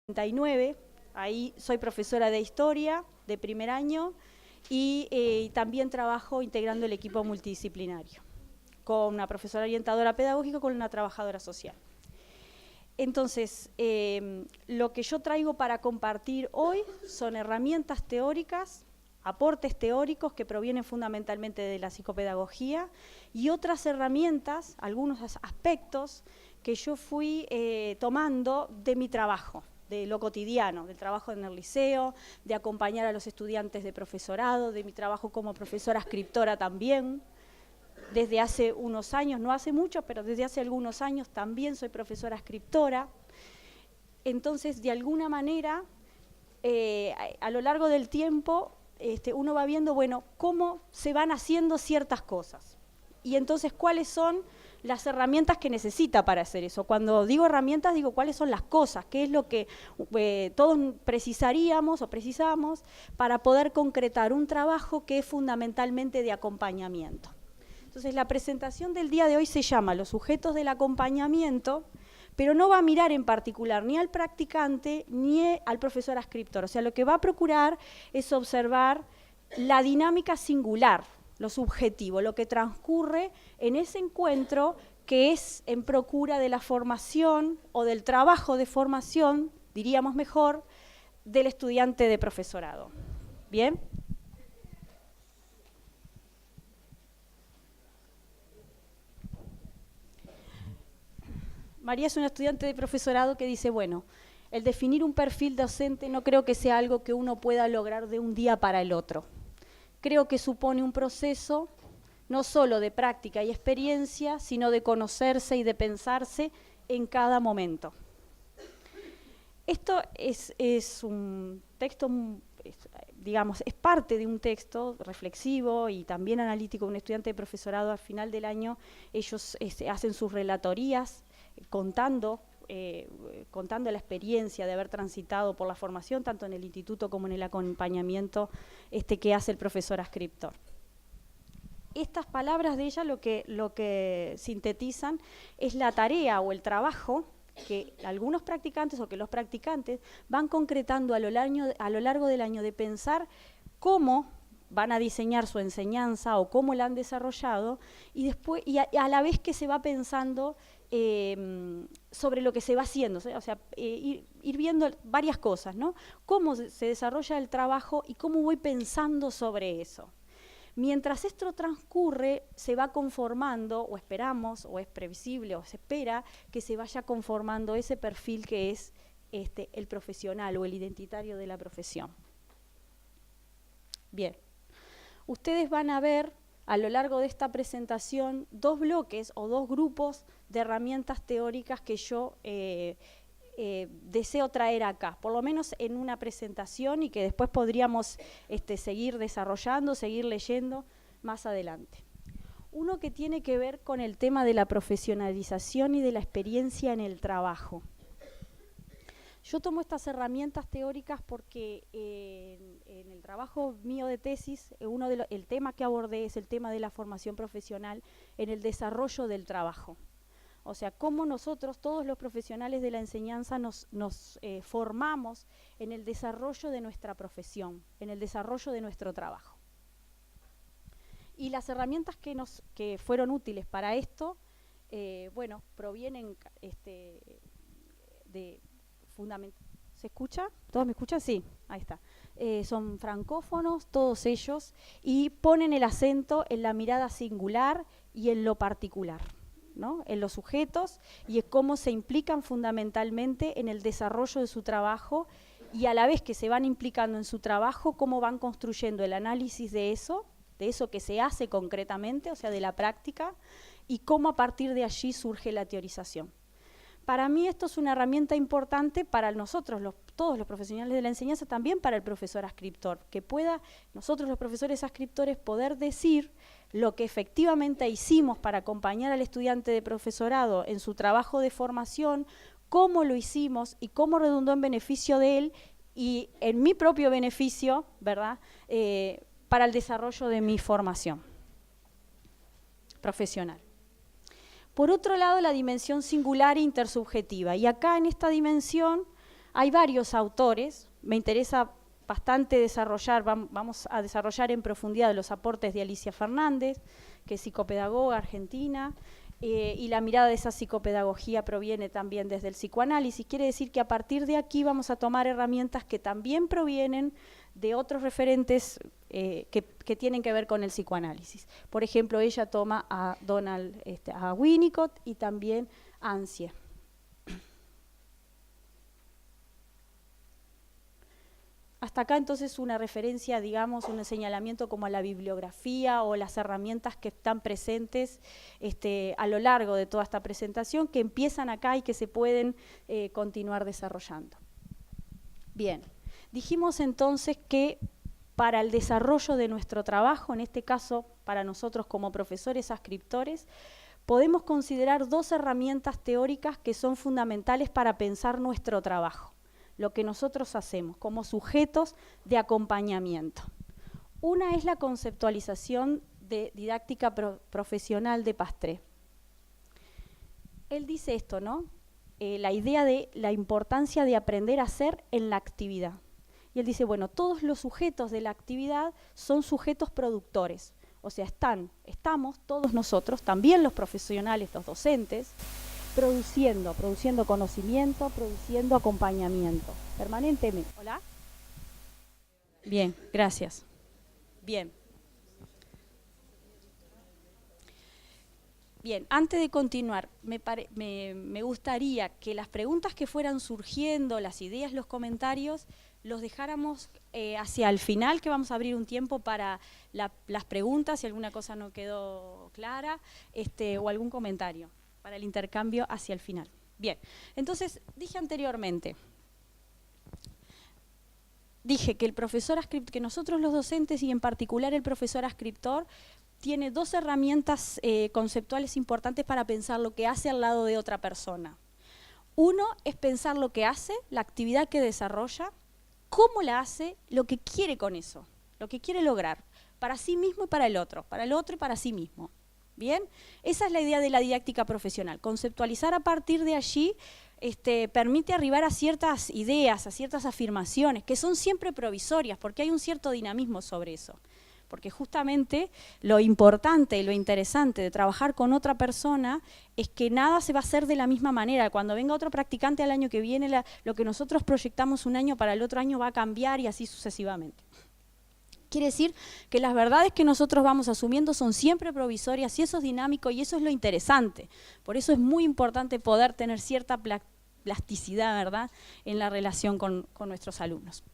1999, ahí soy profesora de historia de primer año y también trabajo integrando el equipo multidisciplinario, con una profesora orientadora pedagógica, con una trabajadora social. Entonces, lo que yo traigo para compartir hoy son herramientas teóricas, aportes teóricos que provienen fundamentalmente de la psicopedagogía y otras herramientas, algunos aspectos que yo fui tomando de mi trabajo, de lo cotidiano, del trabajo en el liceo, de acompañar a los estudiantes de profesorado, de mi trabajo como profesora escritora también. Desde hace unos años, no hace mucho, pero desde hace algunos años también soy profesora escritora. Entonces, de alguna manera, a lo largo del tiempo, uno va viendo, bueno, cómo se van haciendo ciertas cosas. Y entonces, ¿cuáles son las herramientas que necesita para hacer eso? Cuando digo herramientas, digo cuáles son las cosas, qué es lo que todos precisaríamos o precisamos para poder concretar un trabajo que es fundamentalmente de acompañamiento. Entonces, la presentación del día de hoy se llama Los sujetos del acompañamiento, pero no va a mirar en particular ni al practicante ni al profesor ascriptor. O sea, lo que va a procurar es observar la dinámica singular, lo subjetivo, lo que transcurre en ese encuentro que es en procura de la formación o del trabajo de formación, diríamos mejor, del estudiante de profesorado. ¿Bien? María es una estudiante de profesorado que dice, bueno, el definir un perfil docente no creo que sea algo que uno pueda lograr de un día para el otro. Creo que supone un proceso no solo de práctica y experiencia, sino de conocerse y de pensarse en cada momento. Esto es un texto, digamos, es parte de un texto reflexivo y también analítico. Un estudiante de profesorado al final del año, ellos hacen sus relatorías contando la experiencia de haber transitado por la formación, tanto en el instituto como en el acompañamiento que hace el profesor ascriptor. Estas palabras de ella lo que sintetizan es la tarea o el trabajo que algunos practicantes o que los practicantes van concretando a lo largo del año de pensar cómo van a diseñar su enseñanza o cómo la han desarrollado y después a la vez que se va pensando sobre lo que se va haciendo, o sea, ir viendo varias cosas, ¿no? Cómo se desarrolla el trabajo y cómo voy pensando sobre eso. Mientras esto transcurre, se va conformando, o esperamos, o es previsible, o se espera que se vaya conformando ese perfil que es el profesional o el identitario de la profesión. Bien, ustedes van a ver a lo largo de esta presentación dos bloques o dos grupos de herramientas teóricas que yo deseo traer acá, por lo menos en una presentación y que después podríamos seguir desarrollando, seguir leyendo más adelante. Uno que tiene que ver con el tema de la profesionalización y de la experiencia en el trabajo. Yo tomo estas herramientas teóricas porque en el trabajo mío de tesis, el tema que abordé es el tema de la formación profesional en el desarrollo del trabajo. O sea, cómo nosotros, todos los profesionales de la enseñanza, nos formamos en el desarrollo de nuestra profesión, en el desarrollo de nuestro trabajo. Y las herramientas que fueron útiles para esto, bueno, provienen de fundamental. ¿Se escucha? ¿Todos me escuchan? Sí, ahí está. Son francófonos, todos ellos, y ponen el acento en la mirada singular y en lo particular, ¿no? En los sujetos y en cómo se implican fundamentalmente en el desarrollo de su trabajo y a la vez que se van implicando en su trabajo, cómo van construyendo el análisis de eso que se hace concretamente, o sea, de la práctica, y cómo a partir de allí surge la teorización. Para mí esto es una herramienta importante para nosotros, todos los profesionales de la enseñanza, también para el profesor ascriptor, que pueda nosotros los profesores ascriptores poder decir lo que efectivamente hicimos para acompañar al estudiante de profesorado en su trabajo de formación, cómo lo hicimos y cómo redundó en beneficio de él y en mi propio beneficio, ¿verdad?, para el desarrollo de mi formación profesional. Por otro lado, la dimensión singular e intersubjetiva. Y acá en esta dimensión Hay varios autores, me interesa bastante desarrollar, vamos a desarrollar en profundidad los aportes de Alicia Fernández, que es psicopedagoga argentina, y la mirada de esa psicopedagogía proviene también desde el psicoanálisis. Quiere decir que a partir de aquí vamos a tomar herramientas que también provienen de otros referentes que tienen que ver con el psicoanálisis. Por ejemplo, ella toma a a Winnicott y también a Ansier. Hasta acá entonces una referencia, digamos, un señalamiento como a la bibliografía o las herramientas que están presentes a lo largo de toda esta presentación, que empiezan acá y que se pueden continuar desarrollando. Bien, dijimos entonces que para el desarrollo de nuestro trabajo, en este caso para nosotros como profesores ascriptores, podemos considerar dos herramientas teóricas que son fundamentales para pensar nuestro trabajo, lo que nosotros hacemos como sujetos de acompañamiento. Una es la conceptualización de didáctica profesional de Pastré. Él dice esto, ¿no? La idea de la importancia de aprender a hacer en la actividad. Y él dice, bueno, todos los sujetos de la actividad son sujetos productores. O sea, estamos todos nosotros, también los profesionales, los docentes, produciendo conocimiento, produciendo acompañamiento, permanentemente. ¿Hola? Bien, gracias. Bien. Bien, antes de continuar, me gustaría que las preguntas que fueran surgiendo, las ideas, los comentarios, los dejáramos hacia el final, que vamos a abrir un tiempo para las preguntas, si alguna cosa no quedó clara, o algún comentario, para el intercambio hacia el final. Bien, entonces, dije anteriormente, que el profesor que nosotros los docentes y en particular el profesor ascriptor tiene dos herramientas conceptuales importantes para pensar lo que hace al lado de otra persona. Uno es pensar lo que hace, la actividad que desarrolla, cómo la hace, lo que quiere con eso, lo que quiere lograr, para sí mismo y para el otro y para sí mismo. ¿Bien? Esa es la idea de la didáctica profesional. Conceptualizar a partir de allí permite arribar a ciertas ideas, a ciertas afirmaciones, que son siempre provisorias, porque hay un cierto dinamismo sobre eso. Porque justamente lo importante y lo interesante de trabajar con otra persona es que nada se va a hacer de la misma manera. Cuando venga otro practicante al año que viene, lo que nosotros proyectamos un año para el otro año va a cambiar y así sucesivamente. Quiere decir que las verdades que nosotros vamos asumiendo son siempre provisorias y eso es dinámico y eso es lo interesante. Por eso es muy importante poder tener cierta plasticidad, ¿verdad?, en la relación con nuestros alumnos.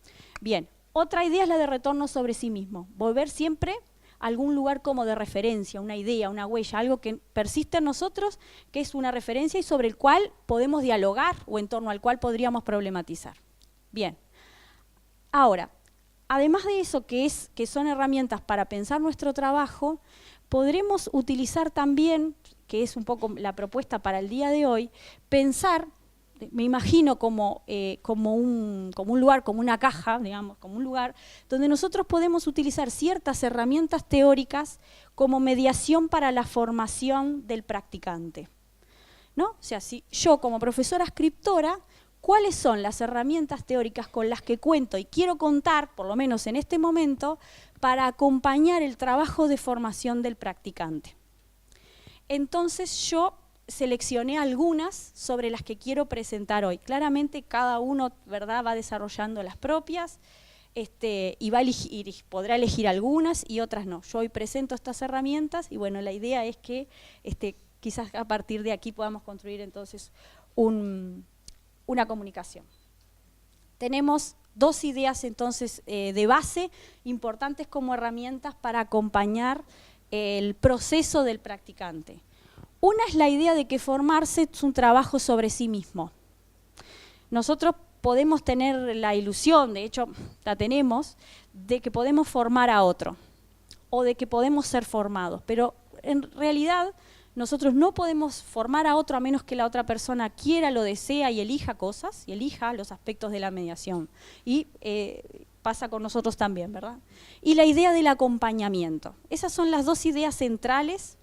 Bien, otra idea es la de retorno sobre sí mismo. Volver siempre a algún lugar como de referencia, una idea, una huella, algo que persiste en nosotros, que es una referencia y sobre el cual podemos dialogar o en torno al cual podríamos problematizar. Bien, ahora, además de eso, que son herramientas para pensar nuestro trabajo, podremos utilizar también, que es un poco la propuesta para el día de hoy, pensar, me imagino como un lugar, como una caja, digamos, como un lugar, donde nosotros podemos utilizar ciertas herramientas teóricas como mediación para la formación del practicante, ¿no? O sea, si yo como profesora ascriptora, ¿cuáles son las herramientas teóricas con las que cuento y quiero contar, por lo menos en este momento, para acompañar el trabajo de formación del practicante? Entonces yo seleccioné algunas sobre las que quiero presentar hoy. Claramente cada uno, ¿verdad?, va desarrollando las propias y va a elegir, podrá elegir algunas y otras no. Yo hoy presento estas herramientas y bueno, la idea es que quizás a partir de aquí podamos construir entonces una comunicación. Tenemos dos ideas entonces de base importantes como herramientas para acompañar el proceso del practicante. Una es la idea de que formarse es un trabajo sobre sí mismo. Nosotros podemos tener la ilusión, de hecho la tenemos, de que podemos formar a otro o de que podemos ser formados, pero en realidad nosotros no podemos formar a otro a menos que la otra persona quiera, lo desea y elija cosas, y elija los aspectos de la mediación. Y pasa con nosotros también, ¿verdad? Y la idea del acompañamiento. Esas son las dos ideas centrales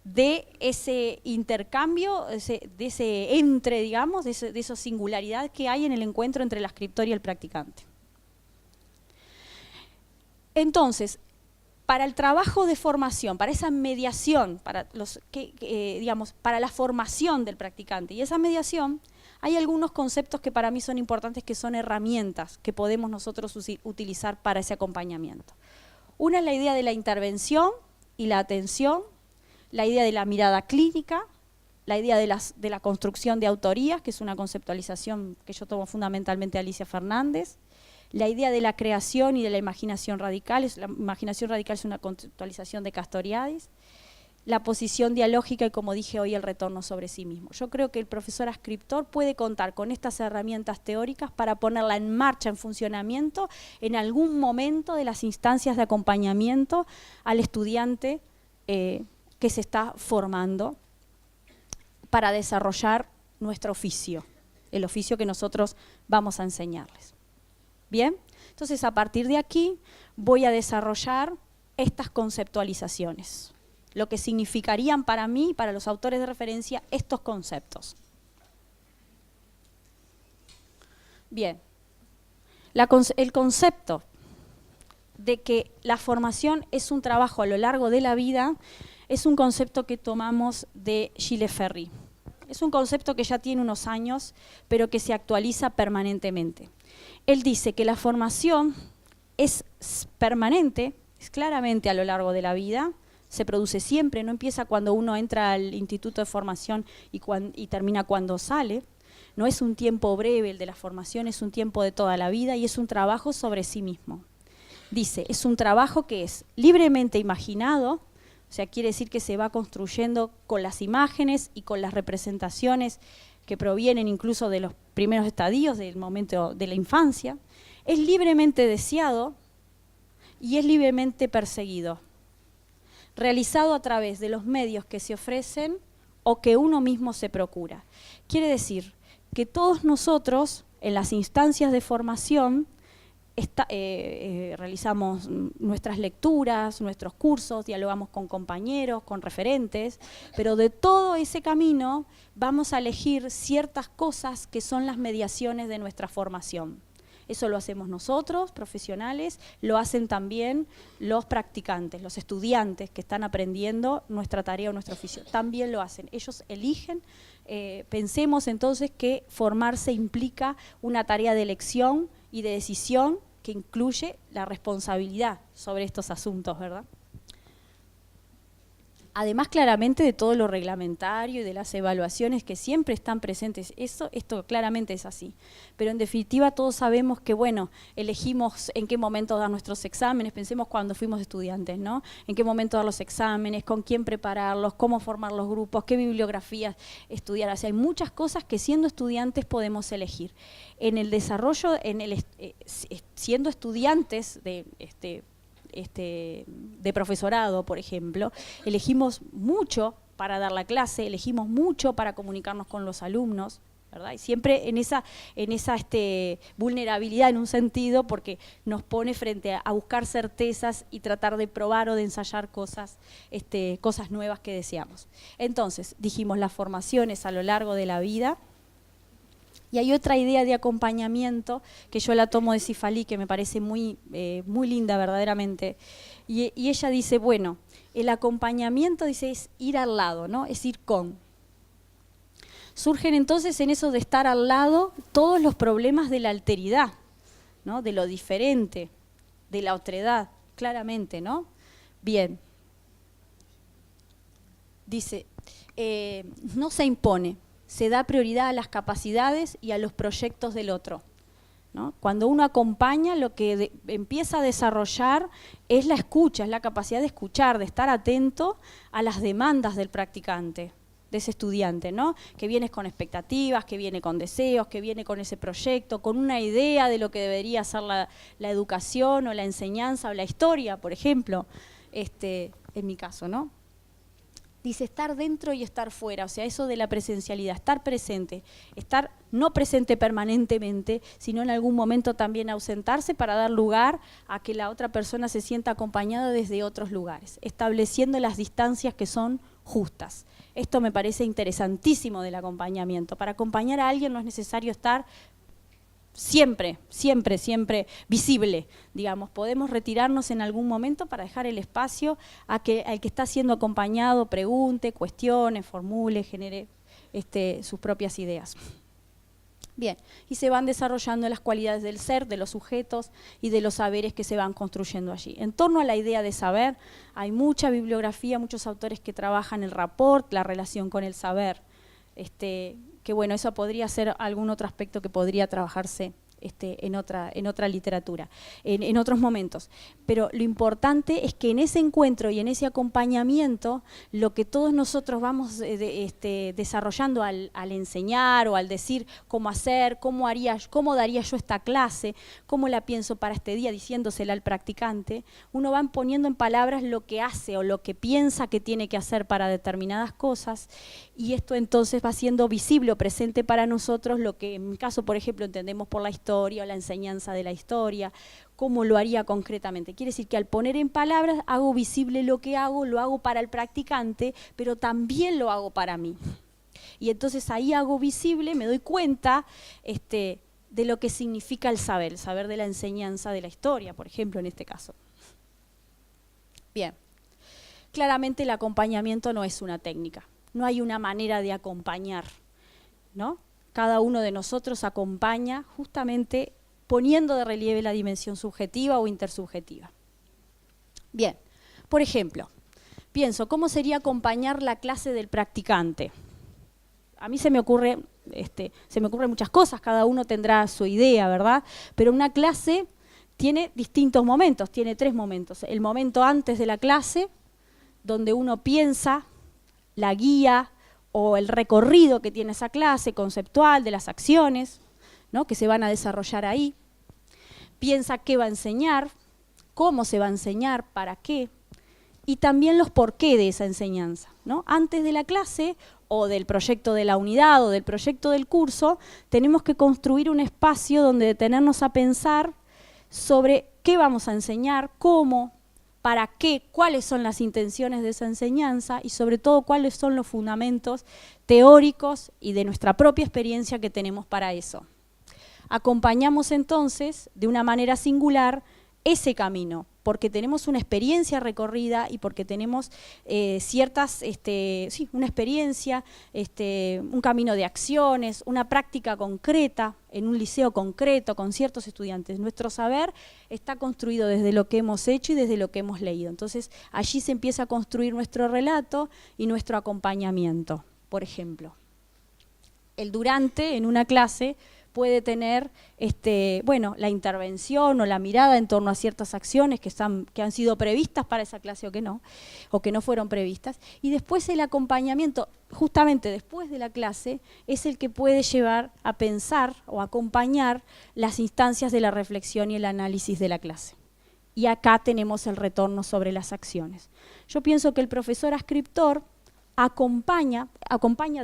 de ese intercambio, de ese entre, digamos, de esa singularidad que hay en el encuentro entre el escritor y el practicante. Entonces, para el trabajo de formación, para esa mediación, para para la formación del practicante y esa mediación, hay algunos conceptos que para mí son importantes, que son herramientas que podemos nosotros utilizar para ese acompañamiento. Una es la idea de la intervención y la atención, la idea de la mirada clínica, la idea de la construcción de autorías, que es una conceptualización que yo tomo fundamentalmente de Alicia Fernández, la idea de la creación y de la imaginación radical. La imaginación radical es una conceptualización de Castoriadis, la posición dialógica y, como dije hoy, el retorno sobre sí mismo. Yo creo que el profesor adscriptor puede contar con estas herramientas teóricas para ponerla en marcha, en funcionamiento, en algún momento de las instancias de acompañamiento al estudiante que se está formando para desarrollar nuestro oficio, el oficio que nosotros vamos a enseñarles. Bien, entonces a partir de aquí voy a desarrollar estas conceptualizaciones, lo que significarían para mí, para los autores de referencia, estos conceptos. Bien, el concepto de que la formación es un trabajo a lo largo de la vida es un concepto que tomamos de Gilles Ferry. Es un concepto que ya tiene unos años, pero que se actualiza permanentemente. Él dice que la formación es permanente, es claramente a lo largo de la vida, se produce siempre, no empieza cuando uno entra al instituto de formación y termina cuando sale. No es un tiempo breve el de la formación, es un tiempo de toda la vida y es un trabajo sobre sí mismo. Dice, es un trabajo que es libremente imaginado, o sea, quiere decir que se va construyendo con las imágenes y con las representaciones que provienen incluso de los primeros estadios del momento de la infancia. Es libremente deseado y es libremente perseguido, realizado a través de los medios que se ofrecen o que uno mismo se procura. Quiere decir que todos nosotros, en las instancias de formación, realizamos nuestras lecturas, nuestros cursos, dialogamos con compañeros, con referentes, pero de todo ese camino vamos a elegir ciertas cosas que son las mediaciones de nuestra formación. Eso lo hacemos nosotros, profesionales, lo hacen también los practicantes, los estudiantes que están aprendiendo nuestra tarea o nuestro oficio. También lo hacen, ellos eligen. Pensemos entonces que formarse implica una tarea de elección y de decisión que incluye la responsabilidad sobre estos asuntos, ¿verdad? Además, claramente, de todo lo reglamentario y de las evaluaciones que siempre están presentes. Esto claramente es así. Pero en definitiva todos sabemos que, bueno, elegimos en qué momento dar nuestros exámenes. Pensemos cuando fuimos estudiantes, ¿no? En qué momento dar los exámenes, con quién prepararlos, cómo formar los grupos, qué bibliografías estudiar. O sea, hay muchas cosas que siendo estudiantes podemos elegir. En el desarrollo, siendo estudiantes de profesorado, por ejemplo, elegimos mucho para dar la clase, elegimos mucho para comunicarnos con los alumnos, ¿verdad? Y siempre en esa vulnerabilidad en un sentido, porque nos pone frente a buscar certezas y tratar de probar o de ensayar cosas nuevas que deseamos. Entonces, dijimos, las formaciones a lo largo de la vida. Y hay otra idea de acompañamiento que yo la tomo de Cifalí, que me parece muy linda verdaderamente. Y ella dice, bueno, el acompañamiento, dice, es ir al lado, ¿no? Es ir con. Surgen entonces en eso de estar al lado todos los problemas de la alteridad, ¿no? De lo diferente, de la otredad, claramente, ¿no? Bien. Dice, no se impone. Se da prioridad a las capacidades y a los proyectos del otro, ¿no? Cuando uno acompaña, lo que empieza a desarrollar es la escucha, es la capacidad de escuchar, de estar atento a las demandas del practicante, de ese estudiante, ¿no? Que viene con expectativas, que viene con deseos, que viene con ese proyecto, con una idea de lo que debería ser la educación o la enseñanza o la historia, por ejemplo, en mi caso, ¿no? Dice estar dentro y estar fuera, o sea, eso de la presencialidad, estar presente, estar no presente permanentemente, sino en algún momento también ausentarse para dar lugar a que la otra persona se sienta acompañada desde otros lugares, estableciendo las distancias que son justas. Esto me parece interesantísimo del acompañamiento. Para acompañar a alguien no es necesario estar siempre visible, digamos. Podemos retirarnos en algún momento para dejar el espacio a que al que está siendo acompañado pregunte, cuestione, formule, genere sus propias ideas. Bien, y se van desarrollando las cualidades del ser, de los sujetos y de los saberes que se van construyendo allí. En torno a la idea de saber, hay mucha bibliografía, muchos autores que trabajan el rapport, la relación con el saber, que bueno, eso podría ser algún otro aspecto que podría trabajarse en otra literatura, en otros momentos. Pero lo importante es que en ese encuentro y en ese acompañamiento, lo que todos nosotros vamos desarrollando al enseñar o al decir cómo hacer, cómo daría yo esta clase, cómo la pienso para este día, diciéndosela al practicante, uno va poniendo en palabras lo que hace o lo que piensa que tiene que hacer para determinadas cosas, y esto entonces va siendo visible o presente para nosotros lo que en mi caso, por ejemplo, entendemos por la historia o la enseñanza de la historia, cómo lo haría concretamente. Quiere decir que al poner en palabras hago visible lo que hago, lo hago para el practicante, pero también lo hago para mí. Y entonces ahí hago visible, me doy cuenta de lo que significa el saber de la enseñanza de la historia, por ejemplo, en este caso. Bien, claramente el acompañamiento no es una técnica, no hay una manera de acompañar, ¿no? Cada uno de nosotros acompaña justamente poniendo de relieve la dimensión subjetiva o intersubjetiva. Bien, por ejemplo, pienso, ¿cómo sería acompañar la clase del practicante? A mí se me ocurren muchas cosas, cada uno tendrá su idea, ¿verdad? Pero una clase tiene distintos momentos, tiene 3 momentos. El momento antes de la clase, donde uno piensa la guía o el recorrido que tiene esa clase conceptual de las acciones, ¿no?, que se van a desarrollar ahí. Piensa qué va a enseñar, cómo se va a enseñar, para qué, y también los porqué de esa enseñanza, ¿no? Antes de la clase o del proyecto de la unidad o del proyecto del curso, tenemos que construir un espacio donde detenernos a pensar sobre qué vamos a enseñar, cómo, para qué, cuáles son las intenciones de esa enseñanza y sobre todo cuáles son los fundamentos teóricos y de nuestra propia experiencia que tenemos para eso. Acompañamos entonces de una manera singular ese camino, porque tenemos una experiencia recorrida y porque tenemos una experiencia, un camino de acciones, una práctica concreta en un liceo concreto con ciertos estudiantes. Nuestro saber está construido desde lo que hemos hecho y desde lo que hemos leído. Entonces allí se empieza a construir nuestro relato y nuestro acompañamiento. Por ejemplo, el durante en una clase puede tener la intervención o la mirada en torno a ciertas acciones que han sido previstas para esa clase o que no fueron previstas. Y después el acompañamiento, justamente después de la clase, es el que puede llevar a pensar o acompañar las instancias de la reflexión y el análisis de la clase. Y acá tenemos el retorno sobre las acciones. Yo pienso que el profesor ascriptor acompaña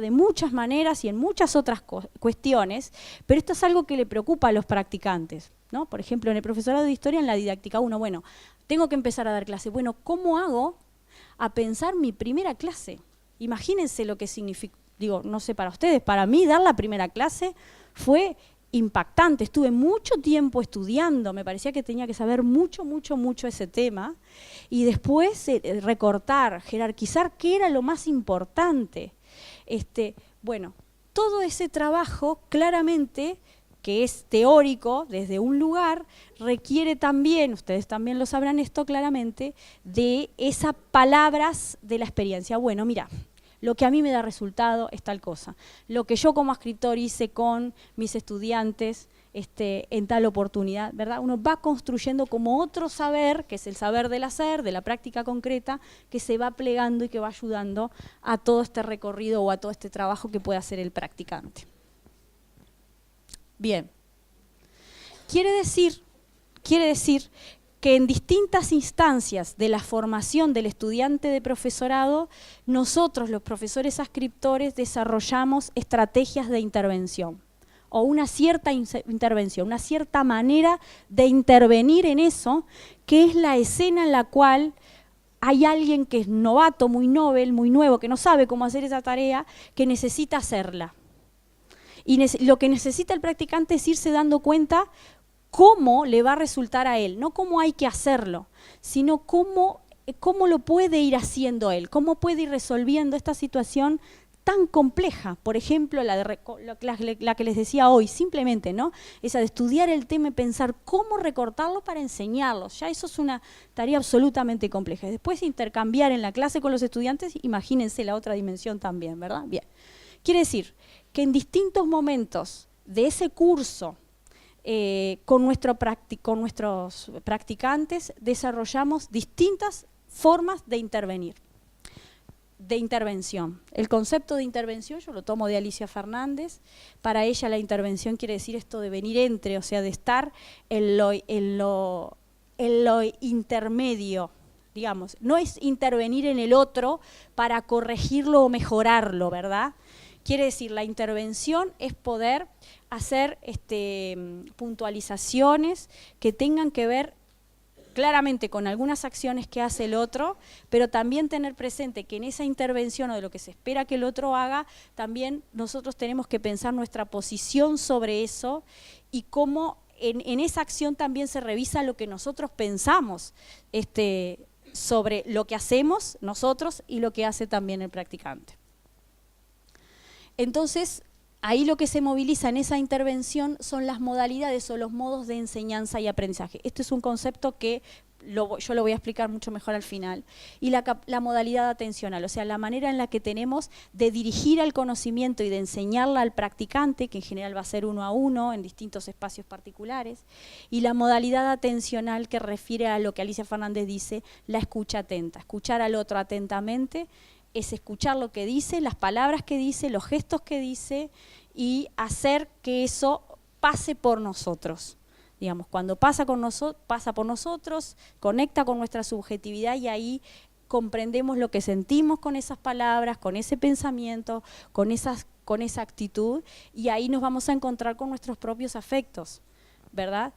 de muchas maneras y en muchas otras cuestiones, pero esto es algo que le preocupa a los practicantes, ¿no? Por ejemplo, en el profesorado de historia, en la didáctica 1, bueno, tengo que empezar a dar clase. Bueno, ¿cómo hago a pensar mi primera clase? Imagínense lo que significa, digo, no sé para ustedes, para mí dar la primera clase fue impactante. Estuve mucho tiempo estudiando, me parecía que tenía que saber mucho ese tema y después recortar, jerarquizar qué era lo más importante. Bueno, todo ese trabajo claramente, que es teórico desde un lugar, requiere también, ustedes también lo sabrán esto claramente, de esas palabras de la experiencia. Bueno, mira, lo que a mí me da resultado es tal cosa. Lo que yo como escritor hice con mis estudiantes en tal oportunidad, ¿verdad? Uno va construyendo como otro saber, que es el saber del hacer, de la práctica concreta, que se va plegando y que va ayudando a todo este recorrido o a todo este trabajo que puede hacer el practicante. Bien. Quiere decir que en distintas instancias de la formación del estudiante de profesorado, nosotros, los profesores ascriptores, desarrollamos estrategias de intervención o una cierta intervención, una cierta manera de intervenir en eso, que es la escena en la cual hay alguien que es novato, muy novel, muy nuevo, que no sabe cómo hacer esa tarea, que necesita hacerla. Y lo que necesita el practicante es irse dando cuenta cómo le va a resultar a él, no cómo hay que hacerlo, sino cómo lo puede ir haciendo él, cómo puede ir resolviendo esta situación tan compleja. Por ejemplo, la que les decía hoy, simplemente, ¿no? Esa de estudiar el tema y pensar cómo recortarlo para enseñarlo. Ya eso es una tarea absolutamente compleja. Después intercambiar en la clase con los estudiantes, imagínense la otra dimensión también, ¿verdad? Bien. Quiere decir que en distintos momentos de ese curso, con nuestros practicantes, desarrollamos distintas formas de intervenir. De intervención. El concepto de intervención yo lo tomo de Alicia Fernández. Para ella la intervención quiere decir esto de venir entre, o sea, de estar en lo intermedio, digamos. No es intervenir en el otro para corregirlo o mejorarlo, ¿verdad? Quiere decir, la intervención es poder hacer puntualizaciones que tengan que ver claramente con algunas acciones que hace el otro, pero también tener presente que en esa intervención o de lo que se espera que el otro haga, también nosotros tenemos que pensar nuestra posición sobre eso y cómo en esa acción también se revisa lo que nosotros pensamos sobre lo que hacemos nosotros y lo que hace también el practicante. Entonces, ahí lo que se moviliza en esa intervención son las modalidades o los modos de enseñanza y aprendizaje. Este es un concepto que yo lo voy a explicar mucho mejor al final. Y la modalidad atencional, o sea, la manera en la que tenemos de dirigir al conocimiento y de enseñarla al practicante, que en general va a ser 1 a 1 en distintos espacios particulares. Y la modalidad atencional que refiere a lo que Alicia Fernández dice, la escucha atenta, escuchar al otro atentamente, es escuchar lo que dice, las palabras que dice, los gestos que dice y hacer que eso pase por nosotros. Digamos, cuando pasa por nosotros, conecta con nuestra subjetividad y ahí comprendemos lo que sentimos con esas palabras, con ese pensamiento, con esa actitud y ahí nos vamos a encontrar con nuestros propios afectos, ¿verdad?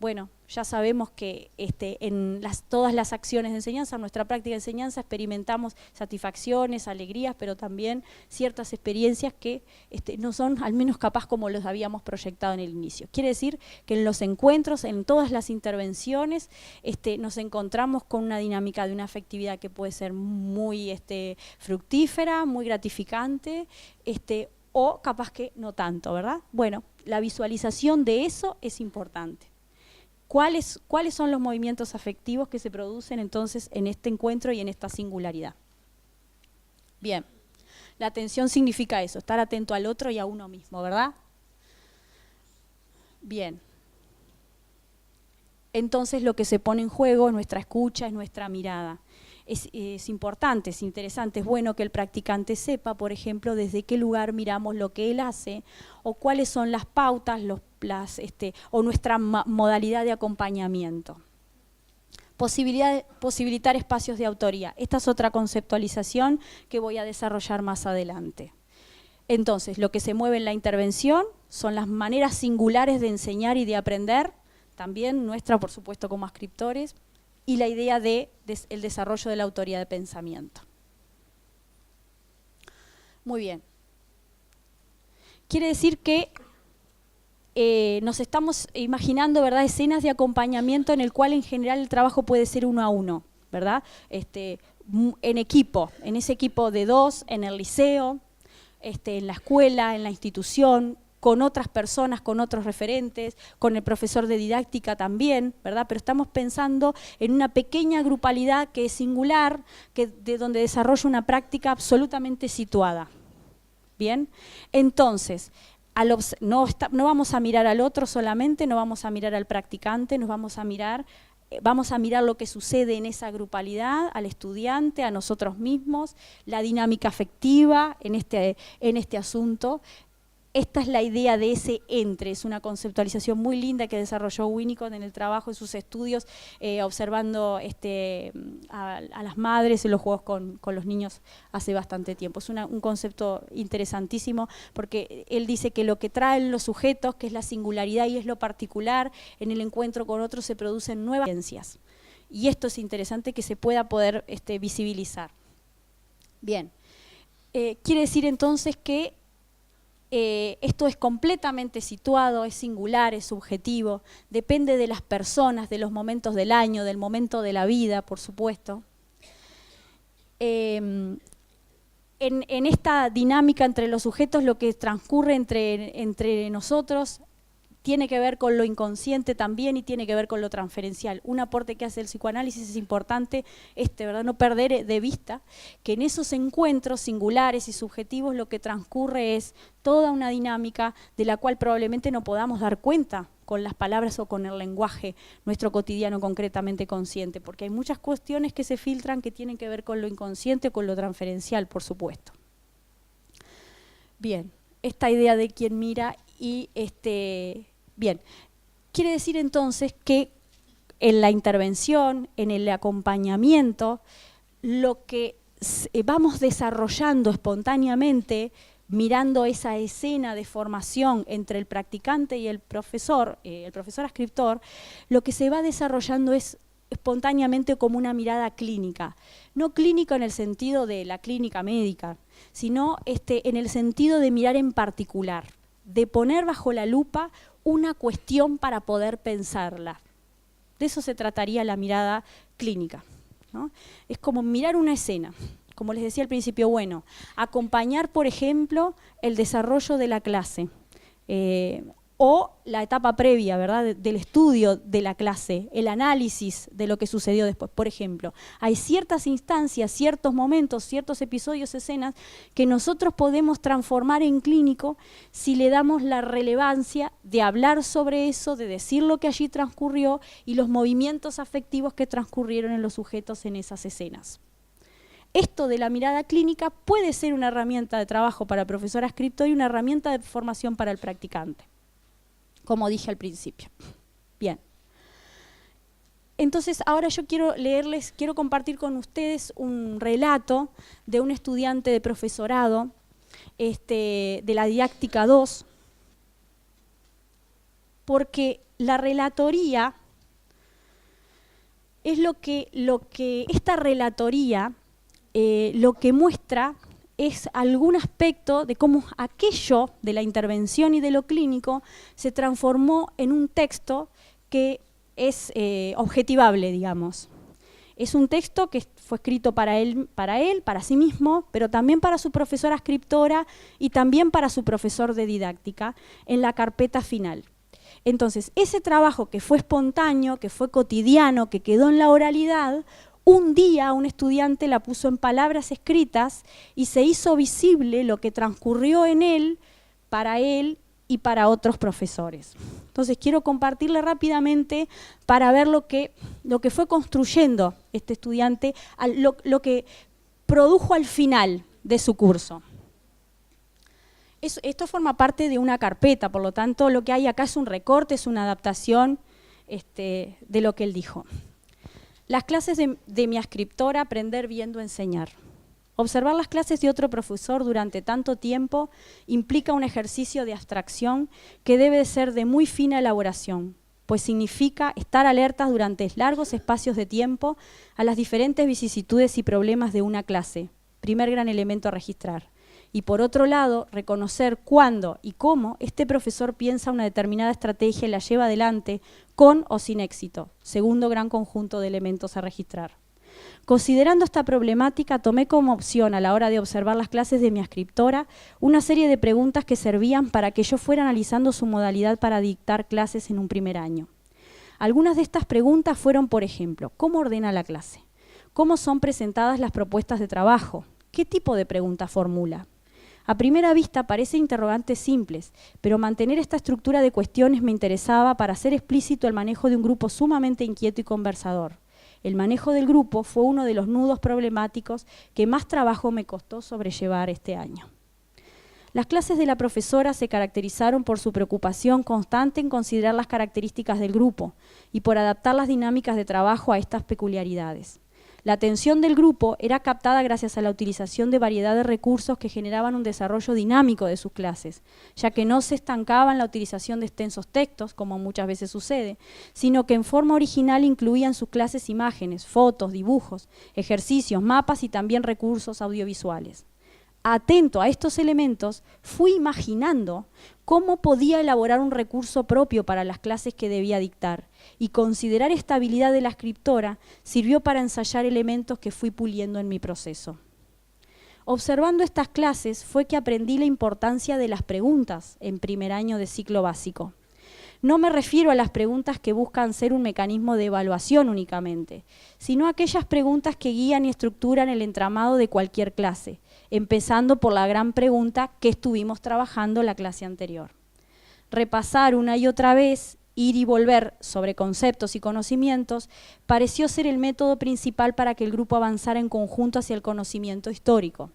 Bueno, ya sabemos que en todas las acciones de enseñanza, en nuestra práctica de enseñanza, experimentamos satisfacciones, alegrías, pero también ciertas experiencias que no son al menos capaz como los habíamos proyectado en el inicio. Quiere decir que en los encuentros, en todas las intervenciones, nos encontramos con una dinámica de una afectividad que puede ser muy fructífera, muy gratificante, o capaz que no tanto, ¿verdad? Bueno, la visualización de eso es importante. ¿Cuáles son los movimientos afectivos que se producen entonces en este encuentro y en esta singularidad? Bien, la atención significa eso, estar atento al otro y a uno mismo, ¿verdad? Bien. Entonces lo que se pone en juego es nuestra escucha, es nuestra mirada. Es importante, es interesante, es bueno que el practicante sepa, por ejemplo, desde qué lugar miramos lo que él hace o cuáles son las pautas o nuestra modalidad de acompañamiento. Posibilitar espacios de autoría. Esta es otra conceptualización que voy a desarrollar más adelante. Entonces, lo que se mueve en la intervención son las maneras singulares de enseñar y de aprender, también nuestra, por supuesto, como ascriptores, y la idea del desarrollo de la autoría de pensamiento. Muy bien. Quiere decir que nos estamos imaginando, ¿verdad?, escenas de acompañamiento en el cual en general el trabajo puede ser 1 a 1, ¿verdad? En equipo, en ese equipo de 2, en el liceo, en la escuela, en la institución, con otras personas, con otros referentes, con el profesor de didáctica también, ¿verdad? Pero estamos pensando en una pequeña grupalidad que es singular, de donde desarrolla una práctica absolutamente situada. ¿Bien? Entonces, no vamos a mirar al otro solamente, no vamos a mirar al practicante, vamos a mirar lo que sucede en esa grupalidad, al estudiante, a nosotros mismos, la dinámica afectiva en este asunto. Esta es la idea de ese entre, es una conceptualización muy linda que desarrolló Winnicott en el trabajo, en sus estudios, observando a las madres en los juegos con los niños hace bastante tiempo. Es un concepto interesantísimo porque él dice que lo que traen los sujetos, que es la singularidad y es lo particular, en el encuentro con otros se producen nuevas experiencias. y esto es interesante que se pueda poder visibilizar. Bien, quiere decir entonces que esto es completamente situado, es singular, es subjetivo, depende de las personas, de los momentos del año, del momento de la vida, por supuesto. En esta dinámica entre los sujetos, lo que transcurre entre nosotros tiene que ver con lo inconsciente también y tiene que ver con lo transferencial. Un aporte que hace el psicoanálisis es importante, ¿verdad? No perder de vista que en esos encuentros singulares y subjetivos lo que transcurre es toda una dinámica de la cual probablemente no podamos dar cuenta con las palabras o con el lenguaje nuestro cotidiano concretamente consciente, porque hay muchas cuestiones que se filtran que tienen que ver con lo inconsciente o con lo transferencial, por supuesto. Bien, esta idea de quien mira y bien, quiere decir entonces que en la intervención, en el acompañamiento, lo que vamos desarrollando espontáneamente, mirando esa escena de formación entre el practicante y el profesor ascriptor, lo que se va desarrollando es espontáneamente como una mirada clínica. No clínica en el sentido de la clínica médica, sino en el sentido de mirar en particular, de poner bajo la lupa una cuestión para poder pensarla. De eso se trataría la mirada clínica, ¿no? Es como mirar una escena, como les decía al principio, bueno, acompañar, por ejemplo, el desarrollo de la clase, o la etapa previa, ¿verdad?, del estudio de la clase, el análisis de lo que sucedió después. Por ejemplo, hay ciertas instancias, ciertos momentos, ciertos episodios, escenas, que nosotros podemos transformar en clínico si le damos la relevancia de hablar sobre eso, de decir lo que allí transcurrió y los movimientos afectivos que transcurrieron en los sujetos en esas escenas. Esto de la mirada clínica puede ser una herramienta de trabajo para el profesor ascriptor y una herramienta de formación para el practicante, como dije al principio. Bien. Entonces, ahora yo quiero compartir con ustedes un relato de un estudiante de profesorado de la didáctica 2, porque la relatoría es lo que esta relatoría lo que muestra es algún aspecto de cómo aquello de la intervención y de lo clínico se transformó en un texto que es objetivable, digamos. Es un texto que fue escrito para él, para sí mismo, pero también para su profesora ascriptora y también para su profesor de didáctica en la carpeta final. Entonces, ese trabajo que fue espontáneo, que fue cotidiano, que quedó en la oralidad, un día un estudiante la puso en palabras escritas y se hizo visible lo que transcurrió en él y para otros profesores. Entonces quiero compartirle rápidamente para ver lo que fue construyendo este estudiante, lo que produjo al final de su curso. Esto forma parte de una carpeta, por lo tanto lo que hay acá es un recorte, es una adaptación de lo que él dijo. Las clases de mi ascriptora, aprender viendo enseñar. Observar las clases de otro profesor durante tanto tiempo implica un ejercicio de abstracción que debe ser de muy fina elaboración, pues significa estar alertas durante largos espacios de tiempo a las diferentes vicisitudes y problemas de una clase, primer gran elemento a registrar. Y por otro lado, reconocer cuándo y cómo este profesor piensa una determinada estrategia y la lleva adelante con o sin éxito, segundo gran conjunto de elementos a registrar. Considerando esta problemática, tomé como opción a la hora de observar las clases de mi ascriptora una serie de preguntas que servían para que yo fuera analizando su modalidad para dictar clases en un primer año. Algunas de estas preguntas fueron, por ejemplo, ¿cómo ordena la clase? ¿Cómo son presentadas las propuestas de trabajo? ¿Qué tipo de preguntas formula? A primera vista parecen interrogantes simples, pero mantener esta estructura de cuestiones me interesaba para hacer explícito el manejo de un grupo sumamente inquieto y conversador. El manejo del grupo fue uno de los nudos problemáticos que más trabajo me costó sobrellevar este año. Las clases de la profesora se caracterizaron por su preocupación constante en considerar las características del grupo y por adaptar las dinámicas de trabajo a estas peculiaridades. La atención del grupo era captada gracias a la utilización de variedad de recursos que generaban un desarrollo dinámico de sus clases, ya que no se estancaban en la utilización de extensos textos, como muchas veces sucede, sino que en forma original incluían sus clases imágenes, fotos, dibujos, ejercicios, mapas y también recursos audiovisuales. Atento a estos elementos, fui imaginando cómo podía elaborar un recurso propio para las clases que debía dictar, y considerar esta habilidad de la escritora sirvió para ensayar elementos que fui puliendo en mi proceso. Observando estas clases fue que aprendí la importancia de las preguntas en primer año de ciclo básico. No me refiero a las preguntas que buscan ser un mecanismo de evaluación únicamente, sino a aquellas preguntas que guían y estructuran el entramado de cualquier clase, empezando por la gran pregunta que estuvimos trabajando la clase anterior. Repasar una y otra vez, ir y volver sobre conceptos y conocimientos, pareció ser el método principal para que el grupo avanzara en conjunto hacia el conocimiento histórico.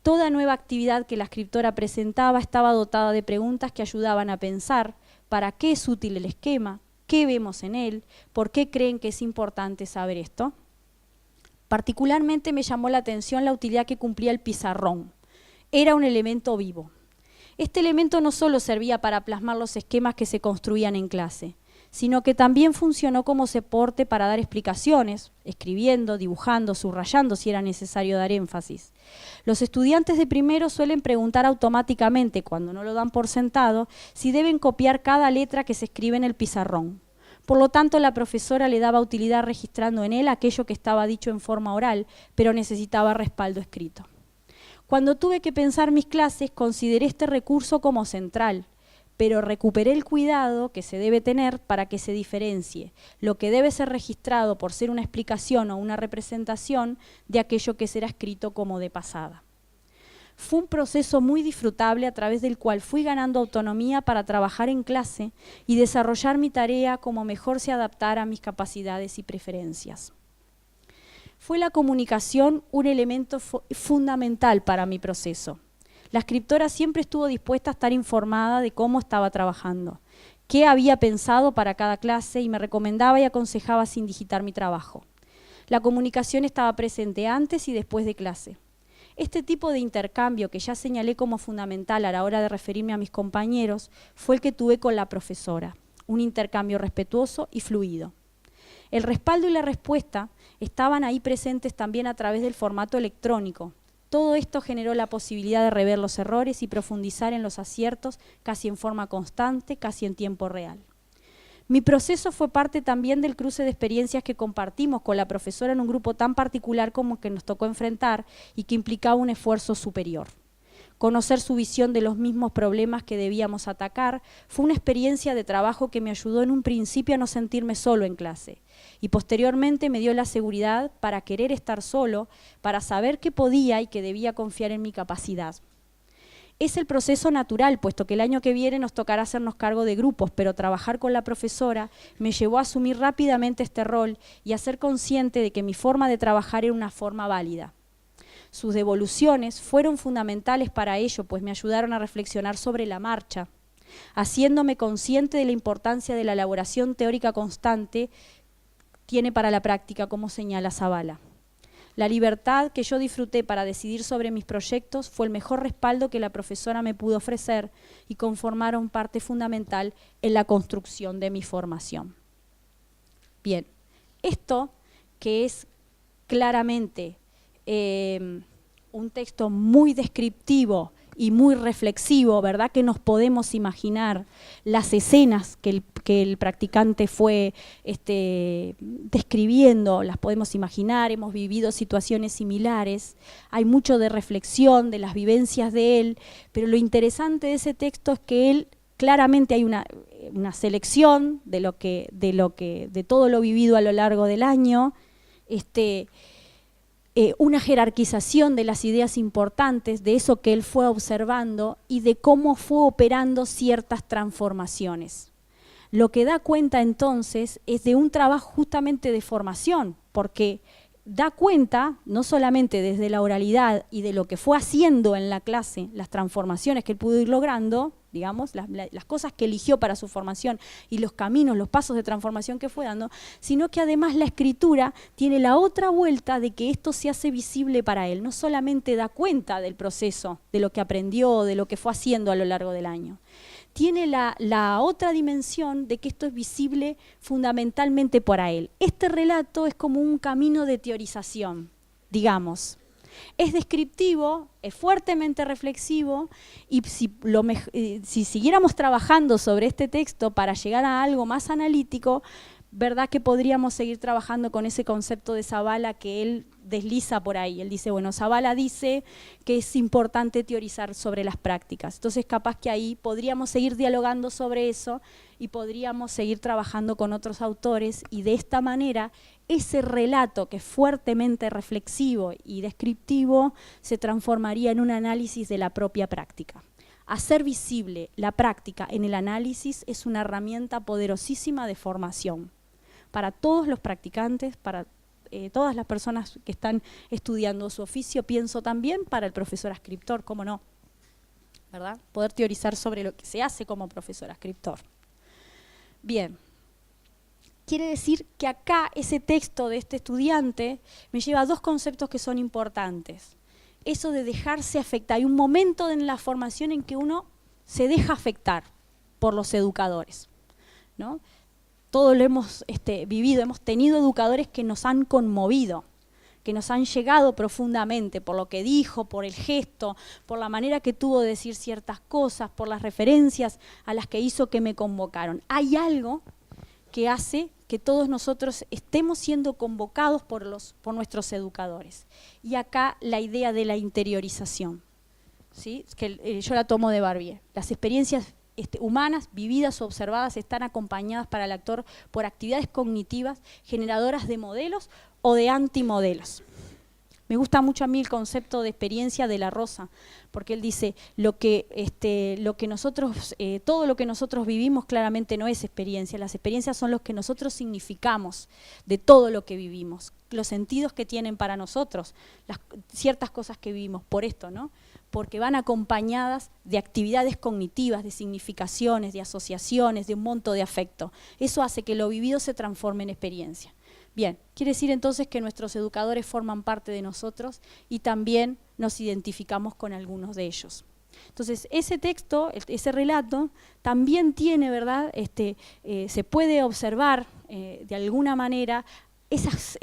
Toda nueva actividad que la escritora presentaba estaba dotada de preguntas que ayudaban a pensar para qué es útil el esquema, qué vemos en él, por qué creen que es importante saber esto. Particularmente me llamó la atención la utilidad que cumplía el pizarrón. Era un elemento vivo. Este elemento no solo servía para plasmar los esquemas que se construían en clase, sino que también funcionó como soporte para dar explicaciones, escribiendo, dibujando, subrayando si era necesario dar énfasis. Los estudiantes de primero suelen preguntar automáticamente, cuando no lo dan por sentado, si deben copiar cada letra que se escribe en el pizarrón. Por lo tanto, la profesora le daba utilidad registrando en él aquello que estaba dicho en forma oral, pero necesitaba respaldo escrito. Cuando tuve que pensar mis clases, consideré este recurso como central, pero recuperé el cuidado que se debe tener para que se diferencie lo que debe ser registrado por ser una explicación o una representación de aquello que será escrito como de pasada. Fue un proceso muy disfrutable a través del cual fui ganando autonomía para trabajar en clase y desarrollar mi tarea como mejor se adaptara a mis capacidades y preferencias. Fue la comunicación un elemento fundamental para mi proceso. La escritora siempre estuvo dispuesta a estar informada de cómo estaba trabajando, qué había pensado para cada clase y me recomendaba y aconsejaba sin digitar mi trabajo. La comunicación estaba presente antes y después de clase. Este tipo de intercambio que ya señalé como fundamental a la hora de referirme a mis compañeros fue el que tuve con la profesora, un intercambio respetuoso y fluido. El respaldo y la respuesta estaban ahí presentes también a través del formato electrónico. Todo esto generó la posibilidad de rever los errores y profundizar en los aciertos casi en forma constante, casi en tiempo real. Mi proceso fue parte también del cruce de experiencias que compartimos con la profesora en un grupo tan particular como que nos tocó enfrentar y que implicaba un esfuerzo superior. Conocer su visión de los mismos problemas que debíamos atacar fue una experiencia de trabajo que me ayudó en un principio a no sentirme solo en clase y posteriormente me dio la seguridad para querer estar solo, para saber que podía y que debía confiar en mi capacidad. Es el proceso natural, puesto que el año que viene nos tocará hacernos cargo de grupos, pero trabajar con la profesora me llevó a asumir rápidamente este rol y a ser consciente de que mi forma de trabajar era una forma válida. Sus devoluciones fueron fundamentales para ello, pues me ayudaron a reflexionar sobre la marcha, haciéndome consciente de la importancia de la elaboración teórica constante tiene para la práctica, como señala Zavala. La libertad que yo disfruté para decidir sobre mis proyectos fue el mejor respaldo que la profesora me pudo ofrecer y conformaron parte fundamental en la construcción de mi formación. Bien, esto que es claramente un texto muy descriptivo y muy reflexivo, ¿verdad? Que nos podemos imaginar las escenas que el practicante fue describiendo, las podemos imaginar, hemos vivido situaciones similares, hay mucho de reflexión de las vivencias de él, pero lo interesante de ese texto es que él claramente hay una selección de todo lo vivido a lo largo del año, una jerarquización de las ideas importantes, de eso que él fue observando y de cómo fue operando ciertas transformaciones. Lo que da cuenta entonces es de un trabajo justamente de formación, porque da cuenta, no solamente desde la oralidad y de lo que fue haciendo en la clase, las transformaciones que él pudo ir logrando, digamos, las cosas que eligió para su formación y los caminos, los pasos de transformación que fue dando, sino que además la escritura tiene la otra vuelta de que esto se hace visible para él. No solamente da cuenta del proceso, de lo que aprendió, de lo que fue haciendo a lo largo del año. Tiene la otra dimensión de que esto es visible fundamentalmente para él. Este relato es como un camino de teorización, digamos. Es descriptivo, es fuertemente reflexivo, y si siguiéramos trabajando sobre este texto para llegar a algo más analítico, verdad que podríamos seguir trabajando con ese concepto de Zavala que él desliza por ahí. Él dice, bueno, Zavala dice que es importante teorizar sobre las prácticas. Entonces capaz que ahí podríamos seguir dialogando sobre eso y podríamos seguir trabajando con otros autores, y de esta manera ese relato que es fuertemente reflexivo y descriptivo se transformaría en un análisis de la propia práctica. Hacer visible la práctica en el análisis es una herramienta poderosísima de formación para todos los practicantes, para todas las personas que están estudiando su oficio, pienso también para el profesor adscriptor, cómo no, ¿verdad? Poder teorizar sobre lo que se hace como profesor adscriptor. Bien, quiere decir que acá ese texto de este estudiante me lleva a dos conceptos que son importantes. Eso de dejarse afectar. Hay un momento en la formación en que uno se deja afectar por los educadores, ¿no? Todos lo hemos vivido, hemos tenido educadores que nos han conmovido, que nos han llegado profundamente por lo que dijo, por el gesto, por la manera que tuvo de decir ciertas cosas, por las referencias a las que hizo que me convocaron. Hay algo que hace que todos nosotros estemos siendo convocados por nuestros educadores. Y acá la idea de la interiorización, ¿sí? Que yo la tomo de Barbier. Las experiencias humanas, vividas o observadas, están acompañadas para el actor por actividades cognitivas generadoras de modelos o de antimodelos. Me gusta mucho a mí el concepto de experiencia de La Rosa, porque él dice todo lo que nosotros vivimos claramente no es experiencia. Las experiencias son los que nosotros significamos de todo lo que vivimos, los sentidos que tienen para nosotros, ciertas cosas que vivimos, por esto, ¿no? Porque van acompañadas de actividades cognitivas, de significaciones, de asociaciones, de un monto de afecto. Eso hace que lo vivido se transforme en experiencia. Bien, quiere decir entonces que nuestros educadores forman parte de nosotros y también nos identificamos con algunos de ellos. Entonces, ese texto, ese relato, también tiene, ¿verdad? Se puede observar de alguna manera esas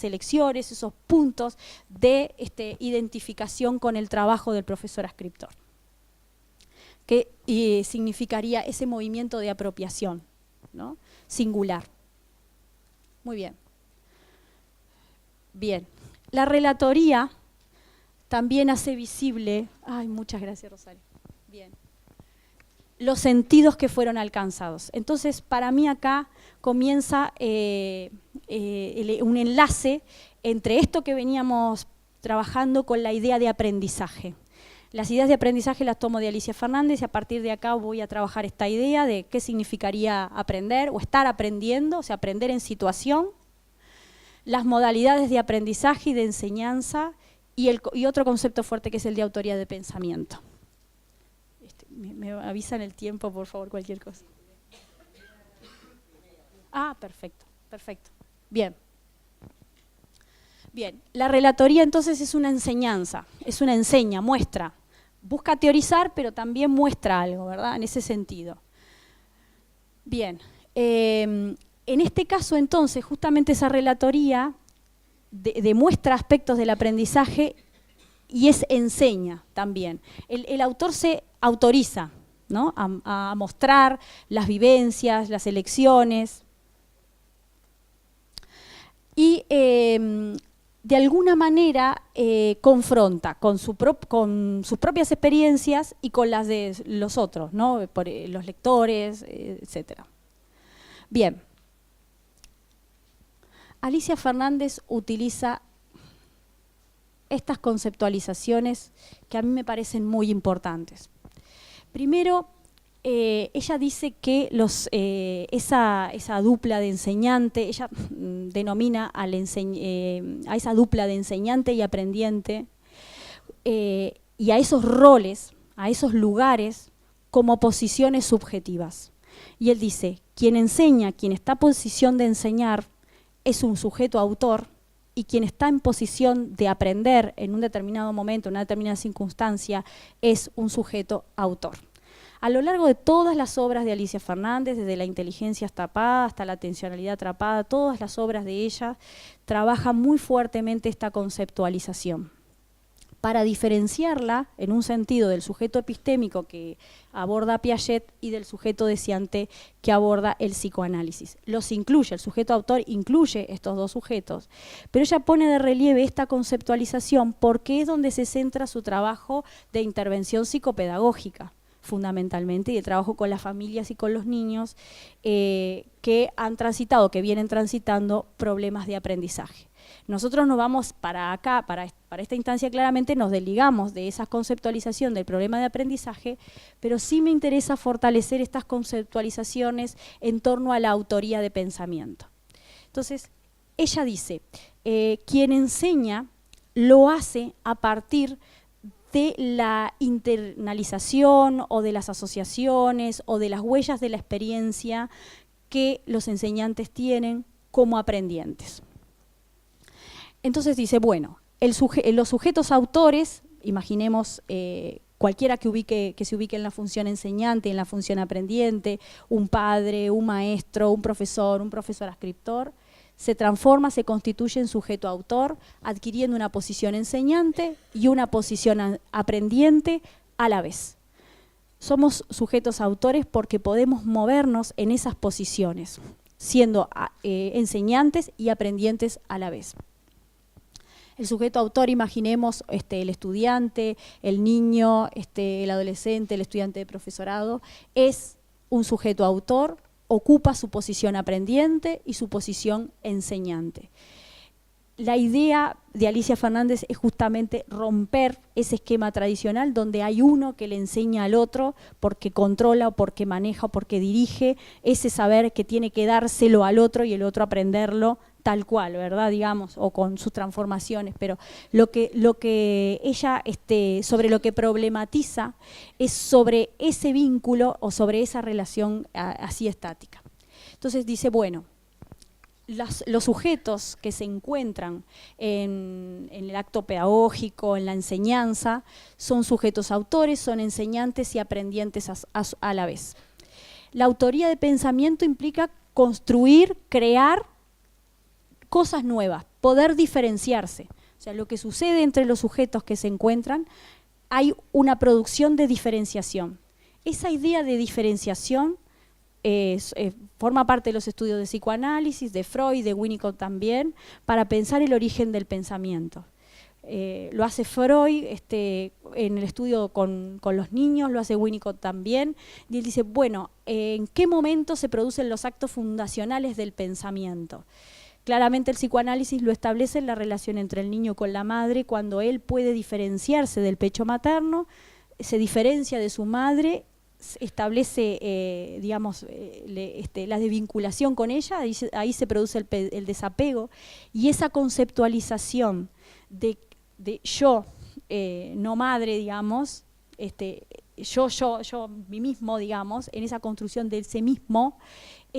elecciones, esos puntos de identificación con el trabajo del profesor adscriptor, que significaría ese movimiento de apropiación, ¿no? Singular. Muy bien. Bien. La relatoría también hace visible, ay, muchas gracias, Rosario. Bien. Los sentidos que fueron alcanzados. Entonces, para mí acá comienza un enlace entre esto que veníamos trabajando con la idea de aprendizaje. Las ideas de aprendizaje las tomo de Alicia Fernández y a partir de acá voy a trabajar esta idea de qué significaría aprender o estar aprendiendo, o sea, aprender en situación, las modalidades de aprendizaje y de enseñanza y otro concepto fuerte que es el de autoría de pensamiento. Me avisan el tiempo, por favor, cualquier cosa. Ah, perfecto, perfecto. Bien. Bien, la relatoría entonces es una enseñanza, es una enseña, muestra. Busca teorizar, pero también muestra algo, ¿verdad? En ese sentido. Bien, en este caso entonces, justamente esa relatoría demuestra aspectos del aprendizaje y enseña también. El autor se autoriza, ¿no? a mostrar las vivencias, las elecciones. Y de alguna manera confronta con sus propias experiencias y con las de los otros, ¿no? Los lectores, etc. Bien. Alicia Fernández utiliza estas conceptualizaciones que a mí me parecen muy importantes. Primero, ella dice que esa dupla de enseñante, ella denomina a esa dupla de enseñante y aprendiente, y a esos roles, a esos lugares, como posiciones subjetivas. Y él dice, quien enseña, quien está en posición de enseñar, es un sujeto autor, y quien está en posición de aprender en un determinado momento, en una determinada circunstancia, es un sujeto autor. A lo largo de todas las obras de Alicia Fernández, desde La inteligencia tapada hasta La atencionalidad atrapada, todas las obras de ella trabajan muy fuertemente esta conceptualización, para diferenciarla en un sentido del sujeto epistémico que aborda Piaget y del sujeto deseante que aborda el psicoanálisis. Los incluye, el sujeto autor incluye estos dos sujetos, pero ella pone de relieve esta conceptualización porque es donde se centra su trabajo de intervención psicopedagógica, fundamentalmente, y el trabajo con las familias y con los niños que han transitado, que vienen transitando problemas de aprendizaje. Nosotros nos vamos para acá, para esta instancia claramente nos desligamos de esa conceptualización del problema de aprendizaje, pero sí me interesa fortalecer estas conceptualizaciones en torno a la autoría de pensamiento. Entonces, ella dice, quien enseña lo hace a partir de la internalización o de las asociaciones o de las huellas de la experiencia que los enseñantes tienen como aprendientes. Entonces dice, bueno, los sujetos autores, imaginemos cualquiera que se ubique en la función enseñante, en la función aprendiente, un padre, un maestro, un profesor ascriptor, se transforma, se constituye en sujeto autor, adquiriendo una posición enseñante y una posición aprendiente a la vez. Somos sujetos autores porque podemos movernos en esas posiciones, siendo enseñantes y aprendientes a la vez. El sujeto autor, imaginemos el estudiante, el niño, el adolescente, el estudiante de profesorado, es un sujeto autor, ocupa su posición aprendiente y su posición enseñante. La idea de Alicia Fernández es justamente romper ese esquema tradicional donde hay uno que le enseña al otro porque controla o porque maneja o porque dirige ese saber que tiene que dárselo al otro y el otro aprenderlo tal cual, ¿verdad? Digamos, o con sus transformaciones, pero lo que ella, sobre lo que problematiza es sobre ese vínculo o sobre esa relación así estática. Entonces dice, bueno, los sujetos que se encuentran en el acto pedagógico, en la enseñanza, son sujetos autores, son enseñantes y aprendientes a la vez. La autoría de pensamiento implica construir, crear cosas nuevas, poder diferenciarse. O sea, lo que sucede entre los sujetos que se encuentran, hay una producción de diferenciación. Esa idea de diferenciación forma parte de los estudios de psicoanálisis, de Freud, de Winnicott también, para pensar el origen del pensamiento. Lo hace Freud en el estudio con los niños, lo hace Winnicott también, y él dice, bueno, ¿en qué momento se producen los actos fundacionales del pensamiento? Claramente el psicoanálisis lo establece en la relación entre el niño con la madre, cuando él puede diferenciarse del pecho materno, se diferencia de su madre, establece, digamos, la desvinculación con ella, ahí se produce el desapego, y esa conceptualización de yo, no madre, digamos, yo, mí mismo, digamos, en esa construcción de ese mismo,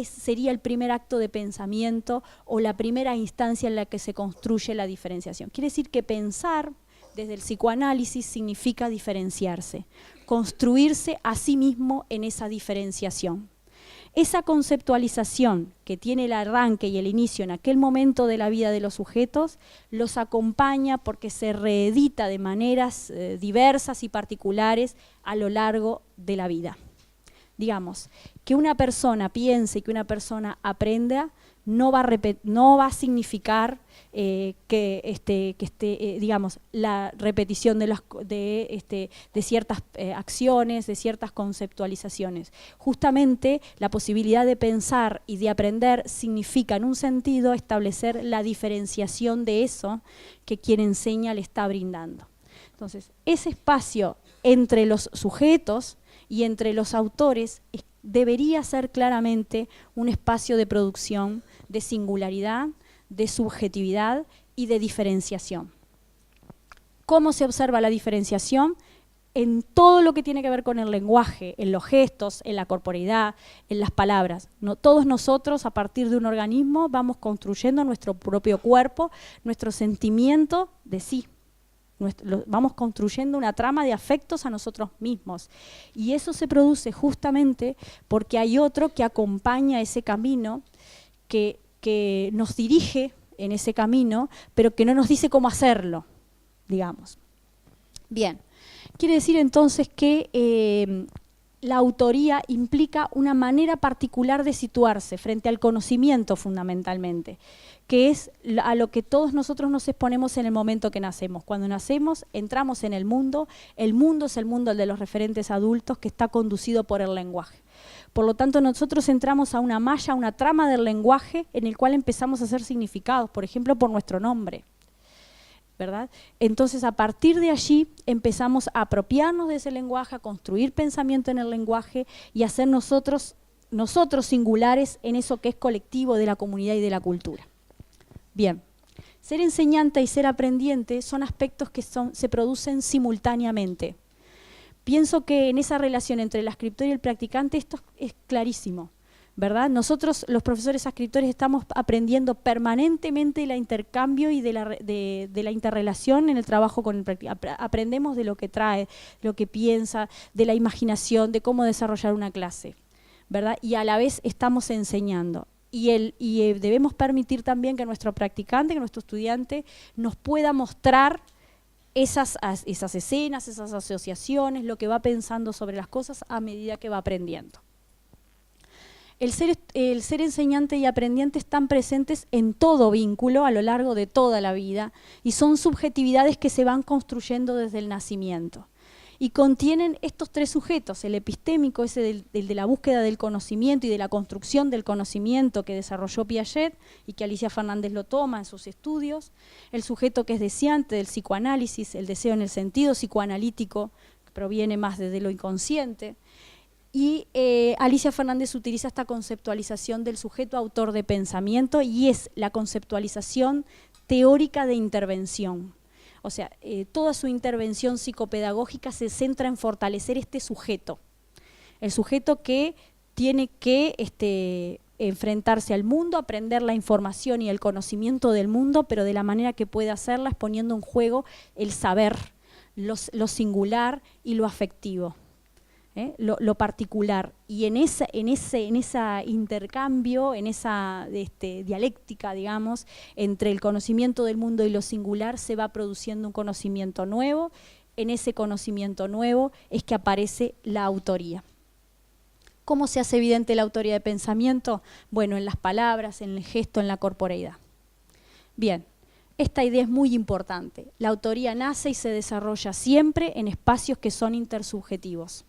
sería el primer acto de pensamiento o la primera instancia en la que se construye la diferenciación. Quiere decir que pensar desde el psicoanálisis significa diferenciarse, construirse a sí mismo en esa diferenciación. Esa conceptualización que tiene el arranque y el inicio en aquel momento de la vida de los sujetos, los acompaña porque se reedita de maneras diversas y particulares a lo largo de la vida. Digamos, que una persona piense, que una persona aprenda, no va a significar digamos, la repetición de ciertas acciones, de ciertas conceptualizaciones. Justamente la posibilidad de pensar y de aprender significa, en un sentido, establecer la diferenciación de eso que quien enseña le está brindando. Entonces, ese espacio entre los sujetos y entre los autores debería ser claramente un espacio de producción, de singularidad, de subjetividad y de diferenciación. ¿Cómo se observa la diferenciación? En todo lo que tiene que ver con el lenguaje, en los gestos, en la corporeidad, en las palabras. Todos nosotros, a partir de un organismo, vamos construyendo nuestro propio cuerpo, nuestro sentimiento de sí. Vamos construyendo una trama de afectos a nosotros mismos. Y eso se produce justamente porque hay otro que acompaña ese camino, que nos dirige en ese camino, pero que no nos dice cómo hacerlo, digamos. Bien. Quiere decir entonces que la autoría implica una manera particular de situarse frente al conocimiento fundamentalmente, que es a lo que todos nosotros nos exponemos en el momento que nacemos. Cuando nacemos, entramos en el mundo es el mundo de los referentes adultos que está conducido por el lenguaje. Por lo tanto, nosotros entramos a una malla, a una trama del lenguaje en el cual empezamos a hacer significados, por ejemplo, por nuestro nombre, ¿verdad? Entonces, a partir de allí empezamos a apropiarnos de ese lenguaje, a construir pensamiento en el lenguaje y a ser nosotros singulares en eso que es colectivo de la comunidad y de la cultura. Bien, ser enseñante y ser aprendiente son aspectos que se producen simultáneamente. Pienso que en esa relación entre el escritor y el practicante esto es clarísimo, ¿verdad? Nosotros, los profesores ascriptores, estamos aprendiendo permanentemente el intercambio y de la interrelación en el trabajo con el practicante. Aprendemos de lo que trae, de lo que piensa, de la imaginación, de cómo desarrollar una clase, ¿verdad? Y a la vez estamos enseñando. Y debemos permitir también que nuestro practicante, que nuestro estudiante, nos pueda mostrar esas escenas, esas asociaciones, lo que va pensando sobre las cosas a medida que va aprendiendo. El ser enseñante y aprendiente están presentes en todo vínculo a lo largo de toda la vida y son subjetividades que se van construyendo desde el nacimiento. Y contienen estos tres sujetos, el epistémico, ese del de la búsqueda del conocimiento y de la construcción del conocimiento que desarrolló Piaget y que Alicia Fernández lo toma en sus estudios, el sujeto que es deseante del psicoanálisis, el deseo en el sentido psicoanalítico, que proviene más desde lo inconsciente, y Alicia Fernández utiliza esta conceptualización del sujeto autor de pensamiento y es la conceptualización teórica de intervención. O sea, toda su intervención psicopedagógica se centra en fortalecer este sujeto. El sujeto que tiene que enfrentarse al mundo, aprender la información y el conocimiento del mundo, pero de la manera que puede hacerla es poniendo en juego el saber, lo singular y lo afectivo. Lo particular, y en ese intercambio, en esa dialéctica, digamos, entre el conocimiento del mundo y lo singular, se va produciendo un conocimiento nuevo. En ese conocimiento nuevo es que aparece la autoría. ¿Cómo se hace evidente la autoría de pensamiento? Bueno, en las palabras, en el gesto, en la corporeidad. Bien, esta idea es muy importante. La autoría nace y se desarrolla siempre en espacios que son intersubjetivos.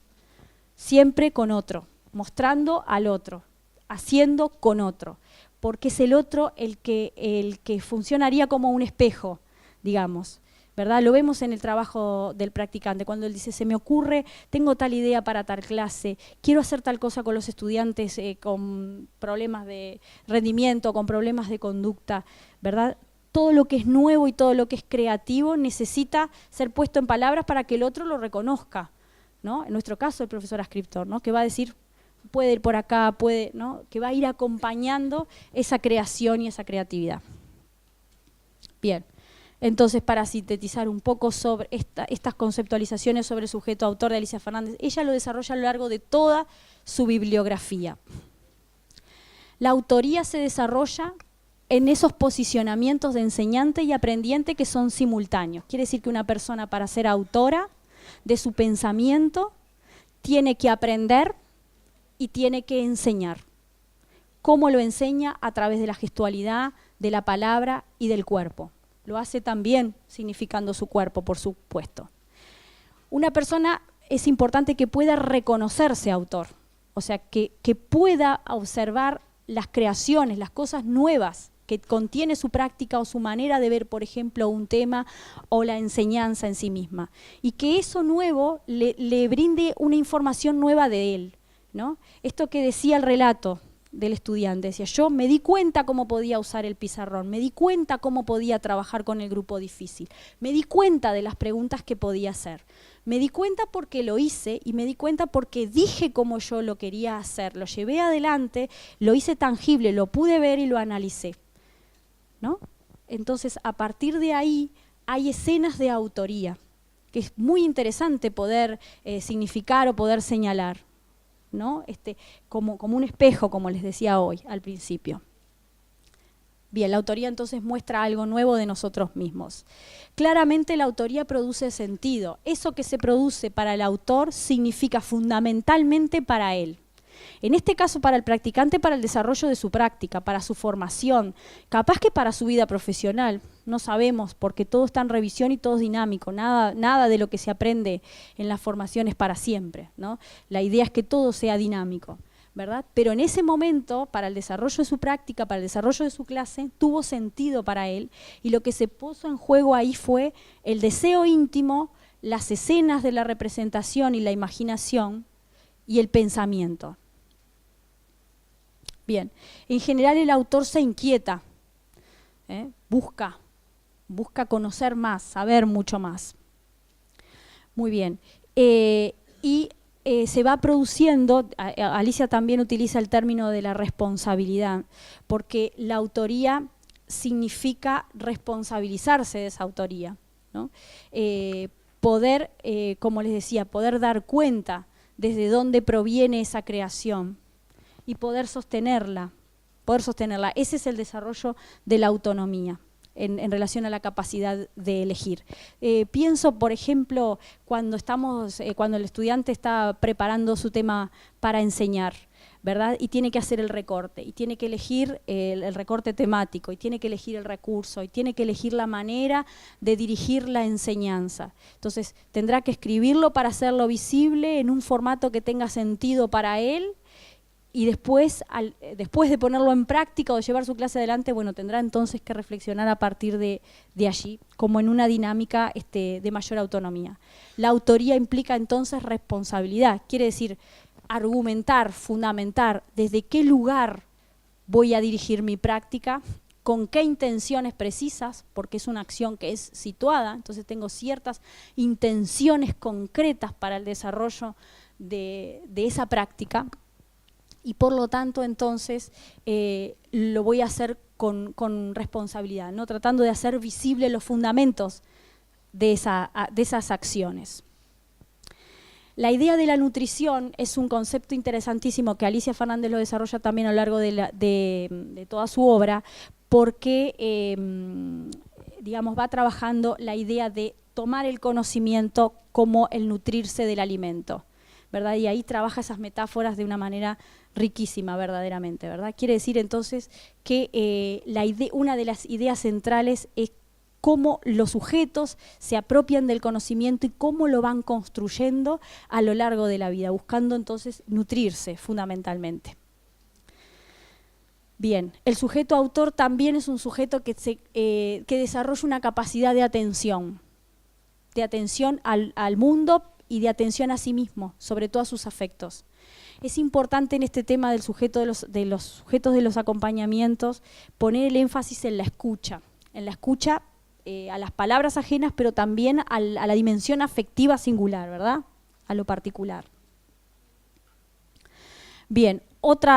Siempre con otro, mostrando al otro, haciendo con otro, porque es el otro el que funcionaría como un espejo, digamos, ¿verdad? Lo vemos en el trabajo del practicante, cuando él dice, se me ocurre, tengo tal idea para tal clase, quiero hacer tal cosa con los estudiantes con problemas de rendimiento, con problemas de conducta, ¿verdad? Todo lo que es nuevo y todo lo que es creativo necesita ser puesto en palabras para que el otro lo reconozca, ¿no? En nuestro caso el profesor ascriptor, ¿no? Que va a decir, puede ir por acá, puede, ¿no? Que va a ir acompañando esa creación y esa creatividad. Bien, entonces para sintetizar un poco sobre estas conceptualizaciones sobre el sujeto autor de Alicia Fernández, ella lo desarrolla a lo largo de toda su bibliografía. La autoría se desarrolla en esos posicionamientos de enseñante y aprendiente que son simultáneos. Quiere decir que una persona, para ser autora de su pensamiento, tiene que aprender y tiene que enseñar. ¿Cómo lo enseña? A través de la gestualidad, de la palabra y del cuerpo. Lo hace también significando su cuerpo, por supuesto. Una persona es importante que pueda reconocerse autor, o sea, que pueda observar las creaciones, las cosas nuevas que contiene su práctica o su manera de ver, por ejemplo, un tema o la enseñanza en sí misma. Y que eso nuevo le brinde una información nueva de él, ¿no? Esto que decía el relato del estudiante, decía, yo me di cuenta cómo podía usar el pizarrón, me di cuenta cómo podía trabajar con el grupo difícil, me di cuenta de las preguntas que podía hacer, me di cuenta porque lo hice y me di cuenta porque dije cómo yo lo quería hacer, lo llevé adelante, lo hice tangible, lo pude ver y lo analicé, ¿no? Entonces, a partir de ahí hay escenas de autoría, que es muy interesante poder significar o poder señalar, ¿no? Como un espejo, como les decía hoy al principio. Bien, la autoría entonces muestra algo nuevo de nosotros mismos. Claramente la autoría produce sentido. Eso que se produce para el autor significa fundamentalmente para él. En este caso para el practicante, para el desarrollo de su práctica, para su formación, capaz que para su vida profesional, no sabemos, porque todo está en revisión y todo es dinámico, nada de lo que se aprende en la formación es para siempre, ¿no? La idea es que todo sea dinámico, ¿verdad? Pero en ese momento, para el desarrollo de su práctica, para el desarrollo de su clase, tuvo sentido para él, y lo que se puso en juego ahí fue el deseo íntimo, las escenas de la representación y la imaginación y el pensamiento. Bien, en general el autor se inquieta, busca conocer más, saber mucho más. Muy bien, se va produciendo, Alicia también utiliza el término de la responsabilidad, porque la autoría significa responsabilizarse de esa autoría, ¿no? Poder, como les decía, poder dar cuenta desde dónde proviene esa creación y poder sostenerla. Ese es el desarrollo de la autonomía en relación a la capacidad de elegir. Pienso, por ejemplo, cuando el estudiante está preparando su tema para enseñar, ¿verdad? Y tiene que hacer el recorte, y tiene que elegir el recorte temático, y tiene que elegir el recurso, y tiene que elegir la manera de dirigir la enseñanza. Entonces, tendrá que escribirlo para hacerlo visible en un formato que tenga sentido para él, y después de ponerlo en práctica o de llevar su clase adelante, bueno, tendrá entonces que reflexionar a partir de allí, como en una dinámica de mayor autonomía. La autoría implica entonces responsabilidad, quiere decir argumentar, fundamentar desde qué lugar voy a dirigir mi práctica, con qué intenciones precisas, porque es una acción que es situada, entonces tengo ciertas intenciones concretas para el desarrollo de esa práctica, y por lo tanto entonces lo voy a hacer con responsabilidad, ¿no? Tratando de hacer visibles los fundamentos de esas acciones. La idea de la nutrición es un concepto interesantísimo que Alicia Fernández lo desarrolla también a lo largo de toda su obra, porque digamos, va trabajando la idea de tomar el conocimiento como el nutrirse del alimento, ¿verdad? Y ahí trabaja esas metáforas de una manera riquísima, verdaderamente, ¿verdad? Quiere decir entonces que una de las ideas centrales es cómo los sujetos se apropian del conocimiento y cómo lo van construyendo a lo largo de la vida, buscando entonces nutrirse fundamentalmente. Bien, el sujeto autor también es un sujeto que desarrolla una capacidad de atención al mundo y de atención a sí mismo, sobre todo a sus afectos. Es importante en este tema del sujeto de los sujetos de los acompañamientos poner el énfasis en la escucha a las palabras ajenas, pero también a la dimensión afectiva singular, ¿verdad? A lo particular. Bien, otro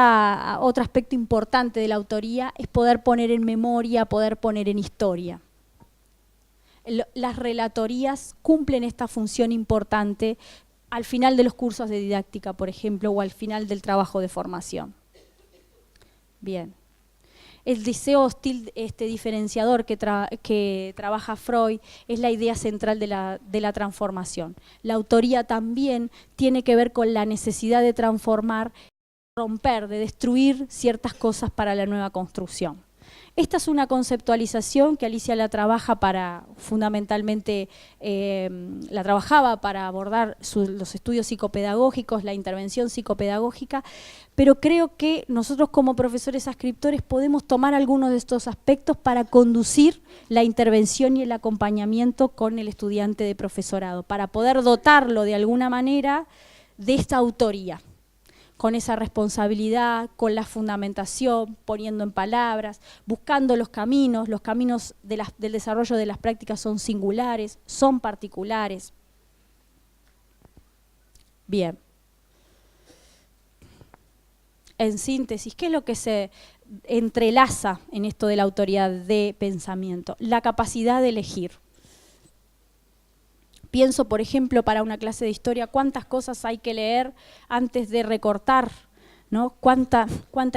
aspecto importante de la autoría es poder poner en memoria, poder poner en historia. Las relatorías cumplen esta función importante al final de los cursos de didáctica, por ejemplo, o al final del trabajo de formación. Bien. El deseo hostil diferenciador que trabaja Freud es la idea central de la transformación. La autoría también tiene que ver con la necesidad de transformar, romper, de destruir ciertas cosas para la nueva construcción. Esta es una conceptualización que Alicia la trabaja para, fundamentalmente, la trabajaba para abordar los estudios psicopedagógicos, la intervención psicopedagógica, pero creo que nosotros como profesores adscriptores podemos tomar algunos de estos aspectos para conducir la intervención y el acompañamiento con el estudiante de profesorado, para poder dotarlo de alguna manera de esta autoría, con esa responsabilidad, con la fundamentación, poniendo en palabras, buscando los caminos del desarrollo de las prácticas son singulares, son particulares. Bien. En síntesis, ¿qué es lo que se entrelaza en esto de la autoridad de pensamiento? La capacidad de elegir. Pienso, por ejemplo, para una clase de historia, cuántas cosas hay que leer antes de recortar, ¿no? Cuánta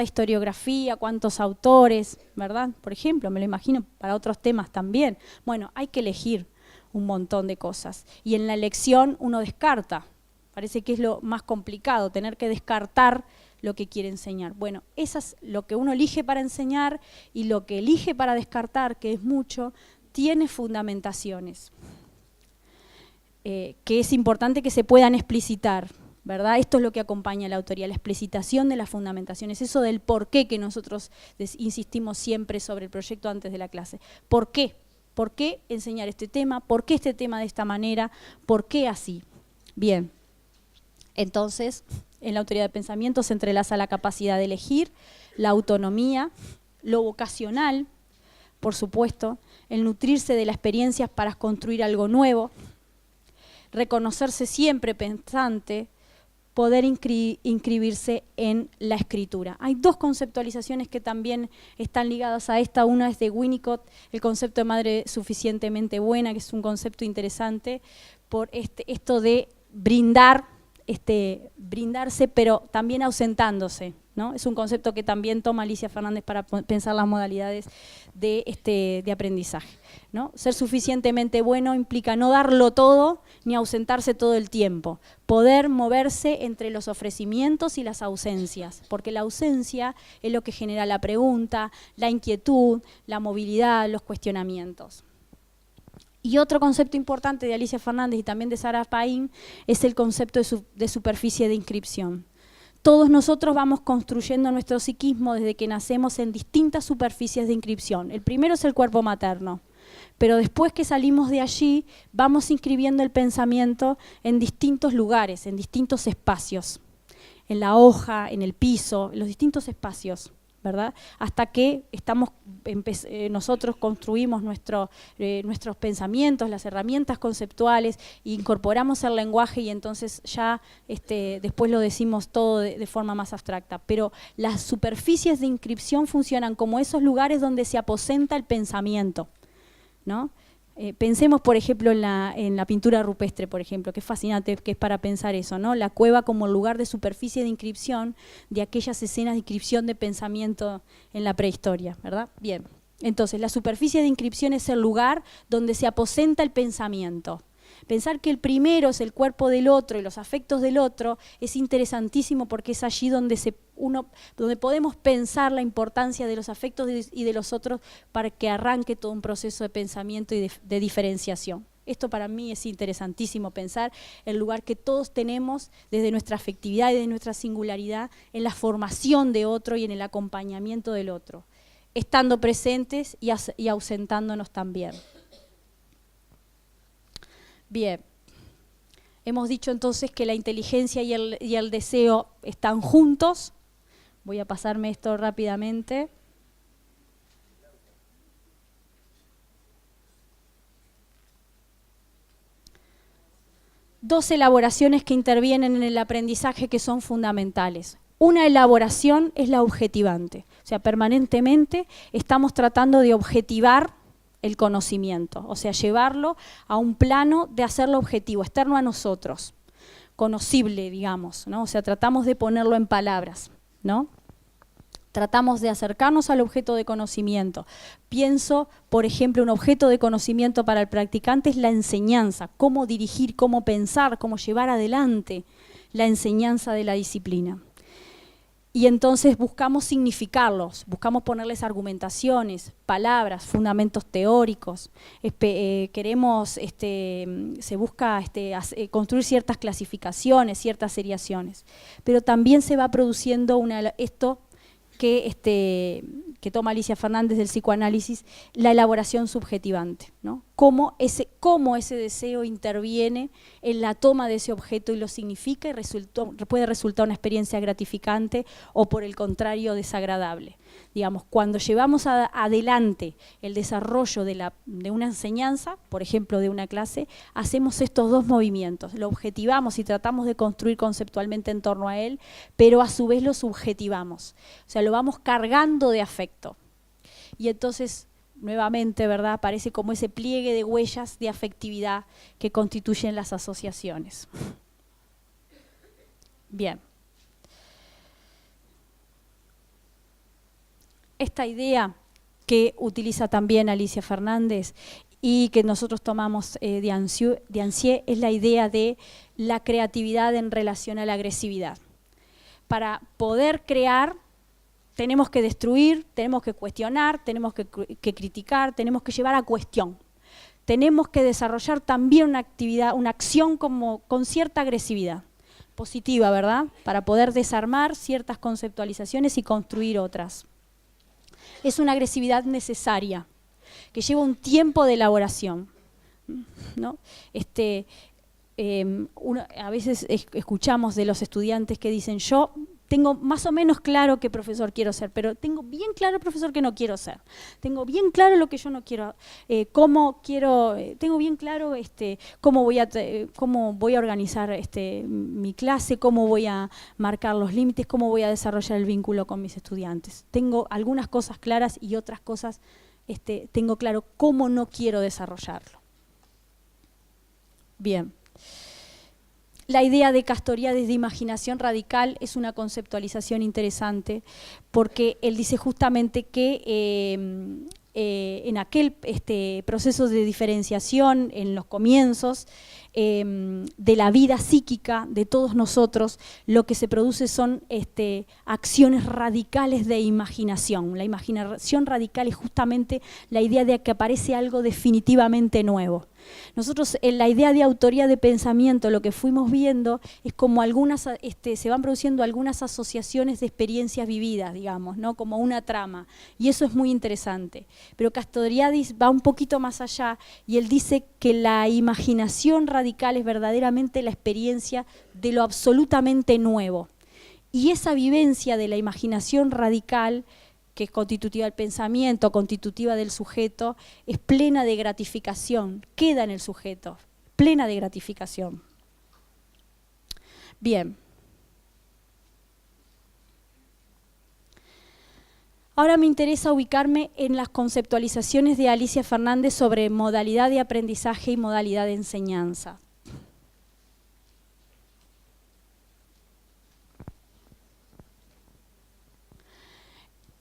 historiografía, cuántos autores, ¿verdad? Por ejemplo, me lo imagino para otros temas también. Bueno, hay que elegir un montón de cosas. Y en la elección uno descarta. Parece que es lo más complicado, tener que descartar lo que quiere enseñar. Bueno, eso es lo que uno elige para enseñar y lo que elige para descartar, que es mucho, tiene fundamentaciones. Que es importante que se puedan explicitar, ¿verdad? Esto es lo que acompaña a la autoría, la explicitación de las fundamentaciones, eso del por qué que nosotros insistimos siempre sobre el proyecto antes de la clase. ¿Por qué? ¿Por qué enseñar este tema? ¿Por qué este tema de esta manera? ¿Por qué así? Bien, entonces, en la autoría de pensamiento se entrelaza la capacidad de elegir, la autonomía, lo vocacional, por supuesto, el nutrirse de las experiencias para construir algo nuevo, reconocerse siempre pensante, poder inscribirse en la escritura. Hay dos conceptualizaciones que también están ligadas a esta. Una es de Winnicott, el concepto de madre suficientemente buena, que es un concepto interesante por esto de brindar, brindarse, pero también ausentándose, ¿no? Es un concepto que también toma Alicia Fernández para pensar las modalidades de aprendizaje, ¿no? Ser suficientemente bueno implica no darlo todo ni ausentarse todo el tiempo, poder moverse entre los ofrecimientos y las ausencias, porque la ausencia es lo que genera la pregunta, la inquietud, la movilidad, los cuestionamientos. Y otro concepto importante de Alicia Fernández y también de Sarah Paín es el concepto de superficie de inscripción. Todos nosotros vamos construyendo nuestro psiquismo desde que nacemos en distintas superficies de inscripción. El primero es el cuerpo materno, pero después que salimos de allí vamos inscribiendo el pensamiento en distintos lugares, en distintos espacios, en la hoja, en el piso, en los distintos espacios, ¿verdad? Hasta que nosotros construimos nuestros pensamientos, las herramientas conceptuales, incorporamos el lenguaje y entonces ya después lo decimos todo de forma más abstracta. Pero las superficies de inscripción funcionan como esos lugares donde se aposenta el pensamiento, ¿no? Pensemos, por ejemplo, en la pintura rupestre, por ejemplo, que es fascinante, que es para pensar eso, ¿no? La cueva como lugar de superficie de inscripción de aquellas escenas de inscripción de pensamiento en la prehistoria, ¿verdad? Bien, entonces la superficie de inscripción es el lugar donde se aposenta el pensamiento. Pensar que el primero es el cuerpo del otro y los afectos del otro es interesantísimo porque es allí donde podemos pensar la importancia de los afectos y de los otros para que arranque todo un proceso de pensamiento y de diferenciación. Esto para mí es interesantísimo, pensar el lugar que todos tenemos desde nuestra afectividad y de nuestra singularidad en la formación de otro y en el acompañamiento del otro, estando presentes y ausentándonos también. Bien, hemos dicho entonces que la inteligencia y el deseo están juntos. Voy a pasarme esto rápidamente. Dos elaboraciones que intervienen en el aprendizaje que son fundamentales. Una elaboración es la objetivante, o sea, permanentemente estamos tratando de objetivar el conocimiento, o sea, llevarlo a un plano de hacerlo objetivo, externo a nosotros, conocible, digamos, ¿no? O sea, tratamos de ponerlo en palabras, ¿no? Tratamos de acercarnos al objeto de conocimiento. Pienso, por ejemplo, un objeto de conocimiento para el practicante es la enseñanza, cómo dirigir, cómo pensar, cómo llevar adelante la enseñanza de la disciplina. Y entonces buscamos significarlos, buscamos ponerles argumentaciones, palabras, fundamentos teóricos. Queremos, se busca construir ciertas clasificaciones, ciertas seriaciones. Pero también se va produciendo esto que toma Alicia Fernández del psicoanálisis, la elaboración subjetivante, ¿no? Cómo ese deseo interviene en la toma de ese objeto y lo significa y puede resultar una experiencia gratificante o por el contrario desagradable. Digamos, cuando llevamos adelante el desarrollo de una enseñanza, por ejemplo de una clase, hacemos estos dos movimientos, lo objetivamos y tratamos de construir conceptualmente en torno a él, pero a su vez lo subjetivamos, o sea, lo vamos cargando de afecto. Y entonces, nuevamente, ¿verdad?, aparece como ese pliegue de huellas de afectividad que constituyen las asociaciones. Bien. Esta idea que utiliza también Alicia Fernández y que nosotros tomamos de Ancier es la idea de la creatividad en relación a la agresividad. Para poder crear tenemos que destruir, tenemos que cuestionar, tenemos que criticar, tenemos que llevar a cuestión. Tenemos que desarrollar también una actividad, una acción con cierta agresividad, positiva, ¿verdad? Para poder desarmar ciertas conceptualizaciones y construir otras. Es una agresividad necesaria, que lleva un tiempo de elaboración, ¿no? A veces escuchamos de los estudiantes que dicen, yo tengo más o menos claro qué profesor quiero ser, pero tengo bien claro el profesor que no quiero ser. Tengo bien claro lo que yo no quiero, tengo bien claro cómo voy a organizar mi clase, cómo voy a marcar los límites, cómo voy a desarrollar el vínculo con mis estudiantes. Tengo algunas cosas claras y otras cosas tengo claro cómo no quiero desarrollarlo. Bien. La idea de Castoriadis de imaginación radical es una conceptualización interesante porque él dice justamente que en aquel proceso de diferenciación, en los comienzos de la vida psíquica de todos nosotros, lo que se produce son acciones radicales de imaginación. La imaginación radical es justamente la idea de que aparece algo definitivamente nuevo. Nosotros en la idea de autoría de pensamiento lo que fuimos viendo es como se van produciendo algunas asociaciones de experiencias vividas, digamos, ¿no? Como una trama, y eso es muy interesante. Pero Castoriadis va un poquito más allá y él dice que la imaginación radical es verdaderamente la experiencia de lo absolutamente nuevo. Y esa vivencia de la imaginación radical, que es constitutiva del pensamiento, constitutiva del sujeto, es plena de gratificación, queda en el sujeto, plena de gratificación. Bien. Ahora me interesa ubicarme en las conceptualizaciones de Alicia Fernández sobre modalidad de aprendizaje y modalidad de enseñanza.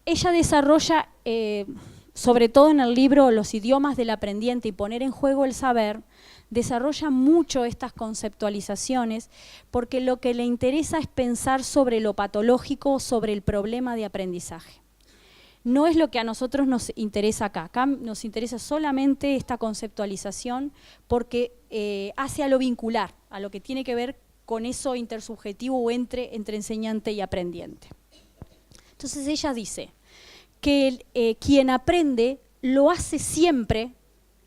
Ella desarrolla, sobre todo en el libro Los idiomas del aprendiente y poner en juego el saber, desarrolla mucho estas conceptualizaciones porque lo que le interesa es pensar sobre lo patológico, sobre el problema de aprendizaje. No es lo que a nosotros nos interesa acá. Acá nos interesa solamente esta conceptualización porque hace a lo vincular, a lo que tiene que ver con eso intersubjetivo o entre enseñante y aprendiente. Entonces ella dice que quien aprende lo hace siempre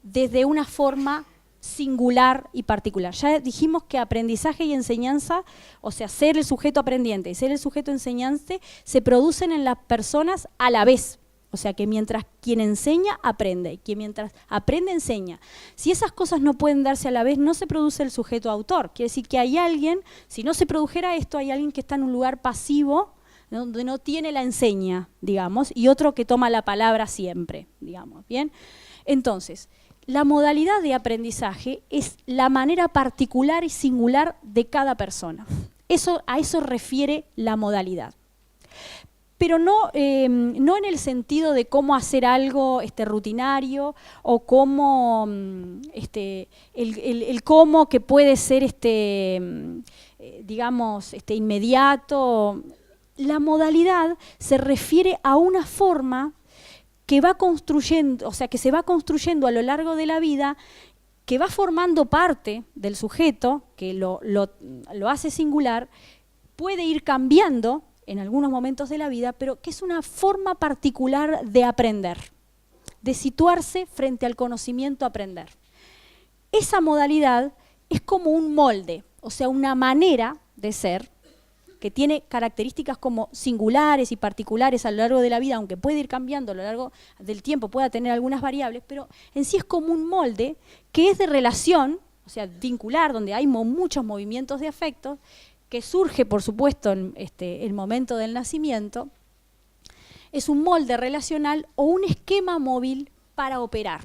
desde una forma singular y particular. Ya dijimos que aprendizaje y enseñanza, o sea, ser el sujeto aprendiente y ser el sujeto enseñante, se producen en las personas a la vez. O sea, que mientras quien enseña, aprende, y quien mientras aprende, enseña. Si esas cosas no pueden darse a la vez, no se produce el sujeto autor. Quiere decir que hay alguien, si no se produjera esto, hay alguien que está en un lugar pasivo, donde no tiene la enseña, digamos, y otro que toma la palabra siempre, digamos, ¿bien? Entonces, la modalidad de aprendizaje es la manera particular y singular de cada persona. A eso refiere la modalidad. Pero no en el sentido de cómo hacer algo rutinario o cómo, el cómo que puede ser, digamos, inmediato. la modalidad se refiere a una forma que va construyendo, o sea, que se va construyendo a lo largo de la vida, que va formando parte del sujeto, que lo hace singular, puede ir cambiando en algunos momentos de la vida, pero que es una forma particular de aprender, de situarse frente al conocimiento a aprender. Esa modalidad es como un molde, o sea, una manera de ser que tiene características como singulares y particulares a lo largo de la vida, aunque puede ir cambiando a lo largo del tiempo, pueda tener algunas variables, pero en sí es como un molde que es de relación, o sea, vincular, donde hay muchos movimientos de afectos, que surge, por supuesto, en el momento del nacimiento. Es un molde relacional o un esquema móvil para operar,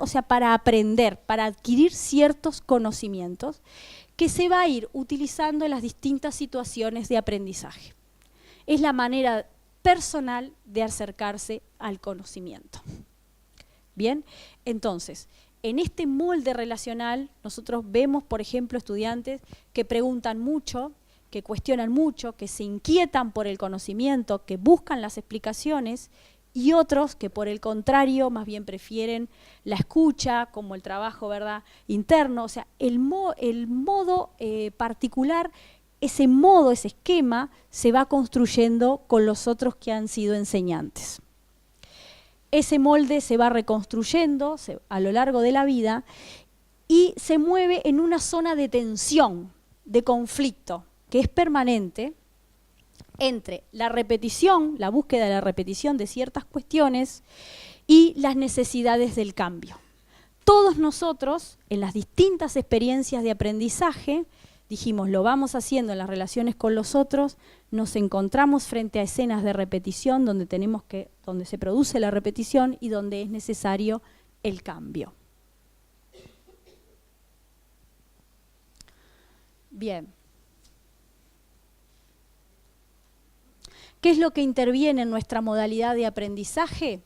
o sea, para aprender, para adquirir ciertos conocimientos que se va a ir utilizando en las distintas situaciones de aprendizaje. Es la manera personal de acercarse al conocimiento. Bien, entonces, en este molde relacional nosotros vemos, por ejemplo, estudiantes que preguntan mucho, que cuestionan mucho, que se inquietan por el conocimiento, que buscan las explicaciones, y otros que por el contrario más bien prefieren la escucha, como el trabajo, ¿verdad?, interno. O sea, el modo particular, ese modo, ese esquema, se va construyendo con los otros que han sido enseñantes. Ese molde se va reconstruyendo a lo largo de la vida y se mueve en una zona de tensión, de conflicto, que es permanente, entre la repetición, la búsqueda de la repetición de ciertas cuestiones y las necesidades del cambio. Todos nosotros, en las distintas experiencias de aprendizaje, dijimos, lo vamos haciendo en las relaciones con los otros, nos encontramos frente a escenas de repetición donde se produce la repetición y donde es necesario el cambio. Bien. ¿Qué es lo que interviene en nuestra modalidad de aprendizaje?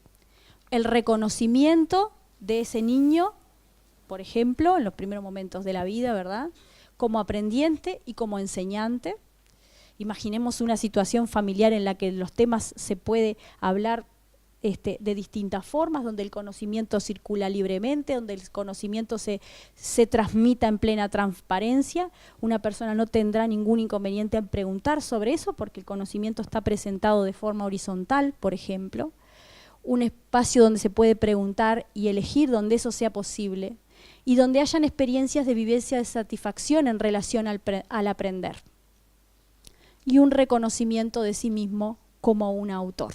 El reconocimiento de ese niño, por ejemplo, en los primeros momentos de la vida, ¿verdad?, como aprendiente y como enseñante. Imaginemos una situación familiar en la que los temas se puede hablar de distintas formas, donde el conocimiento circula libremente, donde el conocimiento se transmita en plena transparencia. Una persona no tendrá ningún inconveniente en preguntar sobre eso porque el conocimiento está presentado de forma horizontal, por ejemplo. Un espacio donde se puede preguntar y elegir donde eso sea posible y donde hayan experiencias de vivencia de satisfacción en relación al aprender. Y un reconocimiento de sí mismo como un autor.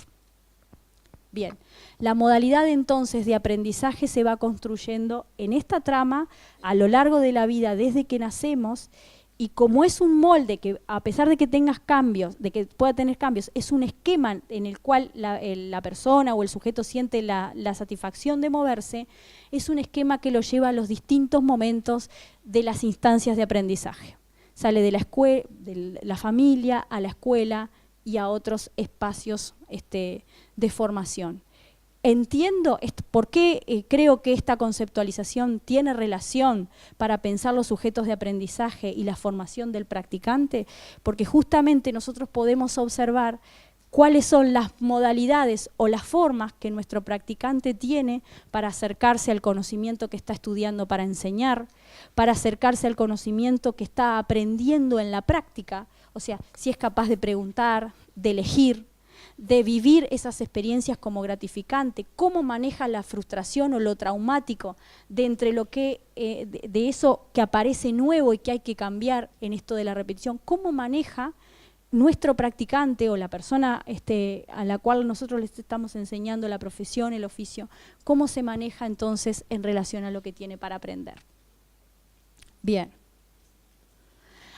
Bien, la modalidad entonces de aprendizaje se va construyendo en esta trama a lo largo de la vida desde que nacemos, y como es un molde que a pesar de que tengas cambios, de que pueda tener cambios, es un esquema en el cual la persona o el sujeto siente la satisfacción de moverse, es un esquema que lo lleva a los distintos momentos de las instancias de aprendizaje. Sale de la familia a la escuela y a otros espacios de formación. Entiendo por qué creo que esta conceptualización tiene relación para pensar los sujetos de aprendizaje y la formación del practicante, porque justamente nosotros podemos observar cuáles son las modalidades o las formas que nuestro practicante tiene para acercarse al conocimiento que está estudiando para enseñar, para acercarse al conocimiento que está aprendiendo en la práctica, o sea, si es capaz de preguntar, de elegir, de vivir esas experiencias como gratificante, cómo maneja la frustración o lo traumático de entre lo que de eso que aparece nuevo y que hay que cambiar en esto de la repetición, cómo maneja nuestro practicante o la persona a la cual nosotros les estamos enseñando la profesión, el oficio, cómo se maneja entonces en relación a lo que tiene para aprender. Bien.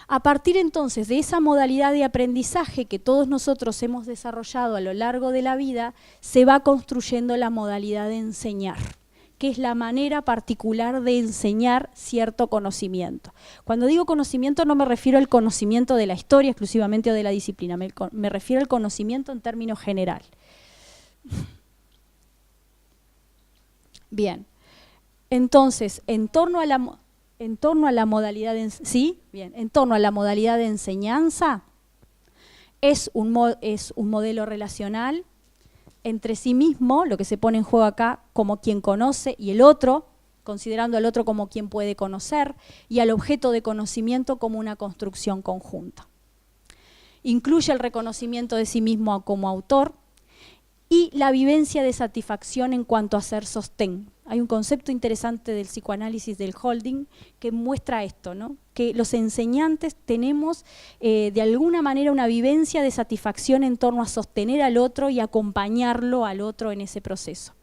A partir entonces de esa modalidad de aprendizaje que todos nosotros hemos desarrollado a lo largo de la vida, se va construyendo la modalidad de enseñar, que es la manera particular de enseñar cierto conocimiento. Cuando digo conocimiento no me refiero al conocimiento de la historia exclusivamente o de la disciplina, me refiero al conocimiento en términos general. Bien, entonces, en torno a la modalidad de enseñanza, es un modelo relacional entre sí mismo, lo que se pone en juego acá, como quien conoce, y el otro, considerando al otro como quien puede conocer, y al objeto de conocimiento como una construcción conjunta. Incluye el reconocimiento de sí mismo como autor y la vivencia de satisfacción en cuanto a ser sostén. Hay un concepto interesante del psicoanálisis del holding que muestra esto, ¿no? Que los enseñantes tenemos de alguna manera una vivencia de satisfacción en torno a sostener al otro y acompañarlo al otro en ese proceso.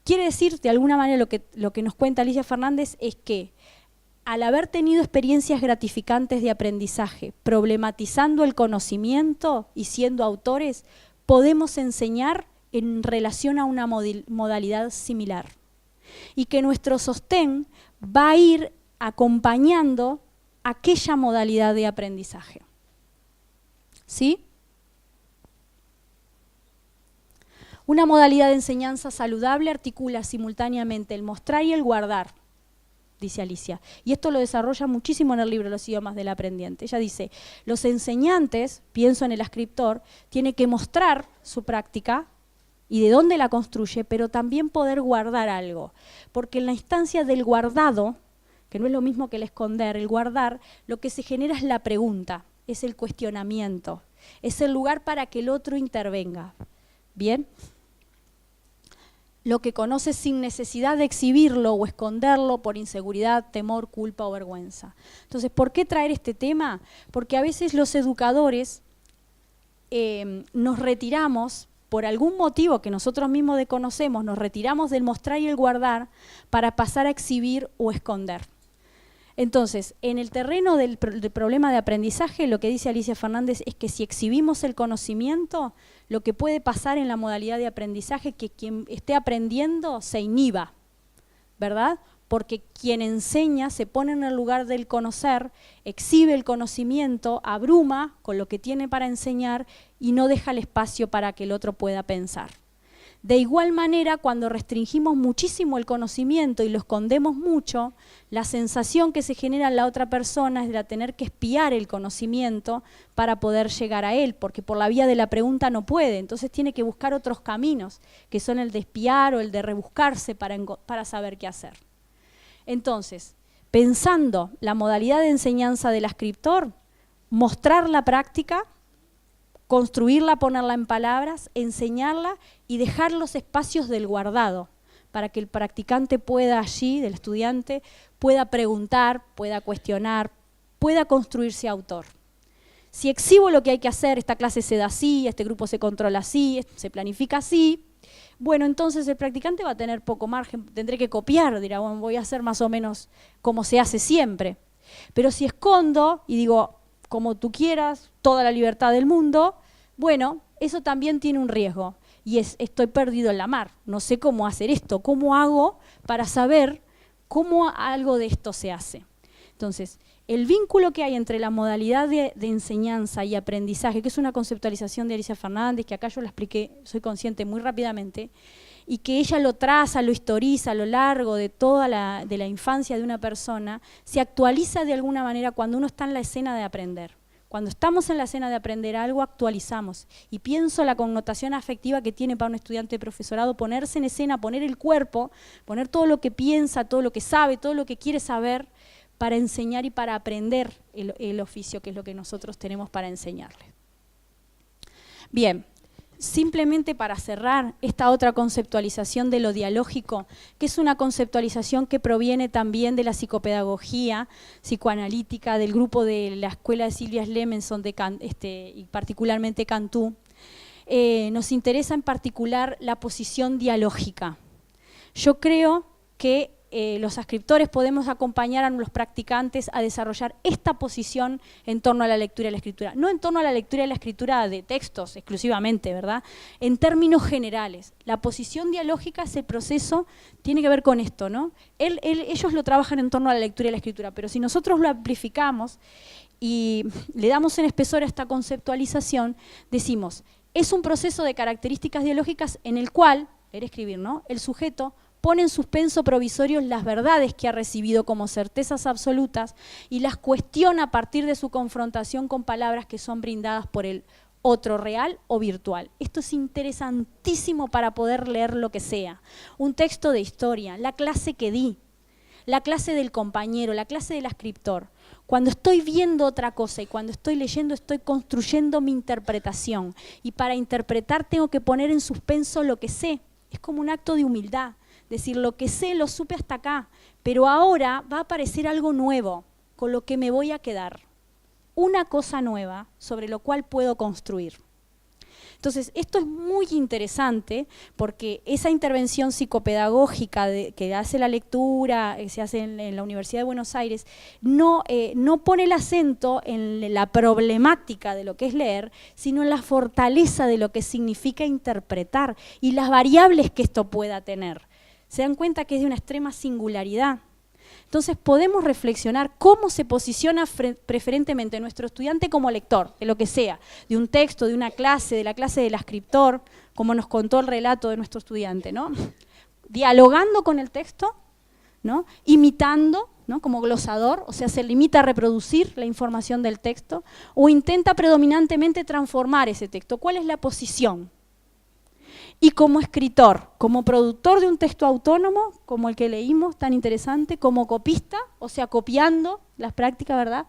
Quiere decir, de alguna manera, lo que nos cuenta Alicia Fernández es que al haber tenido experiencias gratificantes de aprendizaje, problematizando el conocimiento y siendo autores, podemos enseñar en relación a una modalidad similar. Y que nuestro sostén va a ir acompañando aquella modalidad de aprendizaje. ¿Sí? Una modalidad de enseñanza saludable articula simultáneamente el mostrar y el guardar, dice Alicia. Y esto lo desarrolla muchísimo en el libro Los idiomas del aprendiente. Ella dice, los enseñantes, pienso en el escritor, tiene que mostrar su práctica y de dónde la construye, pero también poder guardar algo. Porque en la instancia del guardado, que no es lo mismo que el esconder, el guardar, lo que se genera es la pregunta, es el cuestionamiento, es el lugar para que el otro intervenga. ¿Bien? Lo que conoce sin necesidad de exhibirlo o esconderlo por inseguridad, temor, culpa o vergüenza. Entonces, ¿por qué traer este tema? Porque a veces los educadores nos retiramos, por algún motivo que nosotros mismos desconocemos, nos retiramos del mostrar y el guardar para pasar a exhibir o esconder. Entonces, en el terreno del problema de aprendizaje, lo que dice Alicia Fernández es que si exhibimos el conocimiento, lo que puede pasar en la modalidad de aprendizaje es que quien esté aprendiendo se inhiba, ¿verdad? Porque quien enseña se pone en el lugar del conocer, exhibe el conocimiento, abruma con lo que tiene para enseñar y no deja el espacio para que el otro pueda pensar. De igual manera, cuando restringimos muchísimo el conocimiento y lo escondemos mucho, la sensación que se genera en la otra persona es de tener que espiar el conocimiento para poder llegar a él, porque por la vía de la pregunta no puede, entonces tiene que buscar otros caminos, que son el de espiar o el de rebuscarse para saber qué hacer. Entonces, pensando la modalidad de enseñanza del escritor, mostrar la práctica, construirla, ponerla en palabras, enseñarla y dejar los espacios del guardado para que el practicante pueda allí, del estudiante, pueda preguntar, pueda cuestionar, pueda construirse autor. Si exhibo lo que hay que hacer, esta clase se da así, este grupo se controla así, se planifica así, bueno, entonces el practicante va a tener poco margen, tendré que copiar, dirá, bueno, voy a hacer más o menos como se hace siempre. Pero si escondo y digo, como tú quieras, toda la libertad del mundo, bueno, eso también tiene un riesgo y estoy perdido en la mar, no sé cómo hacer esto, cómo hago para saber cómo algo de esto se hace. Entonces, el vínculo que hay entre la modalidad de enseñanza y aprendizaje, que es una conceptualización de Alicia Fernández, que acá yo la expliqué, soy consciente muy rápidamente, y que ella lo traza, lo historiza a lo largo de toda la infancia de una persona, se actualiza de alguna manera cuando uno está en la escena de aprender. Cuando estamos en la escena de aprender algo, actualizamos. Y pienso la connotación afectiva que tiene para un estudiante de profesorado ponerse en escena, poner el cuerpo, poner todo lo que piensa, todo lo que sabe, todo lo que quiere saber para enseñar y para aprender el oficio, que es lo que nosotros tenemos para enseñarle. Bien. Simplemente para cerrar esta otra conceptualización de lo dialógico, que es una conceptualización que proviene también de la psicopedagogía psicoanalítica, del grupo de la escuela de Silvia Slemenson y particularmente Cantú, nos interesa en particular la posición dialógica. Yo creo que los escritores podemos acompañar a los practicantes a desarrollar esta posición en torno a la lectura y la escritura. No en torno a la lectura y la escritura de textos exclusivamente, ¿verdad? En términos generales. La posición dialógica es el proceso, tiene que ver con esto, ¿no? Ellos lo trabajan en torno a la lectura y la escritura, pero si nosotros lo amplificamos y le damos en espesor a esta conceptualización, decimos, es un proceso de características dialógicas en el cual, leer, escribir, ¿no? El sujeto pone en suspenso provisorio las verdades que ha recibido como certezas absolutas y las cuestiona a partir de su confrontación con palabras que son brindadas por el otro real o virtual. Esto es interesantísimo para poder leer lo que sea. Un texto de historia, la clase que di, la clase del compañero, la clase del escritor. Cuando estoy viendo otra cosa y cuando estoy leyendo, estoy construyendo mi interpretación. Y para interpretar tengo que poner en suspenso lo que sé. Es como un acto de humildad. Decir, lo que sé lo supe hasta acá, pero ahora va a aparecer algo nuevo con lo que me voy a quedar. Una cosa nueva sobre lo cual puedo construir. Entonces, esto es muy interesante porque esa intervención psicopedagógica que hace la lectura, que se hace en la Universidad de Buenos Aires, no pone el acento en la problemática de lo que es leer, sino en la fortaleza de lo que significa interpretar y las variables que esto pueda tener. Se dan cuenta que es de una extrema singularidad. Entonces podemos reflexionar cómo se posiciona preferentemente nuestro estudiante como lector, de lo que sea, de un texto, de una clase, de la clase del escritor, como nos contó el relato de nuestro estudiante, ¿no? Dialogando con el texto, ¿no? Imitando, ¿no? Como glosador, o sea, se limita a reproducir la información del texto, o intenta predominantemente transformar ese texto. ¿Cuál es la posición? Y como escritor, como productor de un texto autónomo, como el que leímos, tan interesante, como copista, o sea, copiando las prácticas, ¿verdad?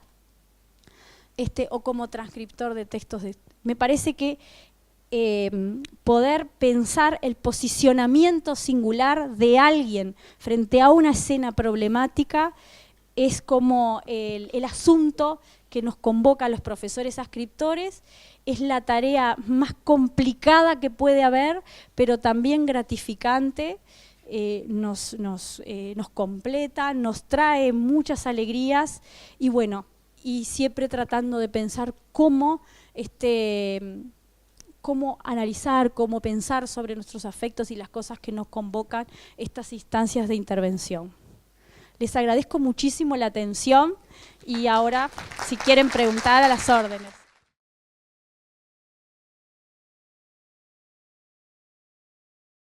O como transcriptor de textos. Me parece que poder pensar el posicionamiento singular de alguien frente a una escena problemática es como el asunto que nos convoca a los profesores escritores, es la tarea más complicada que puede haber, pero también gratificante, nos completa, nos trae muchas alegrías y bueno, y siempre tratando de pensar cómo analizar, cómo pensar sobre nuestros afectos y las cosas que nos convocan estas instancias de intervención. Les agradezco muchísimo la atención y ahora, si quieren preguntar, a las órdenes.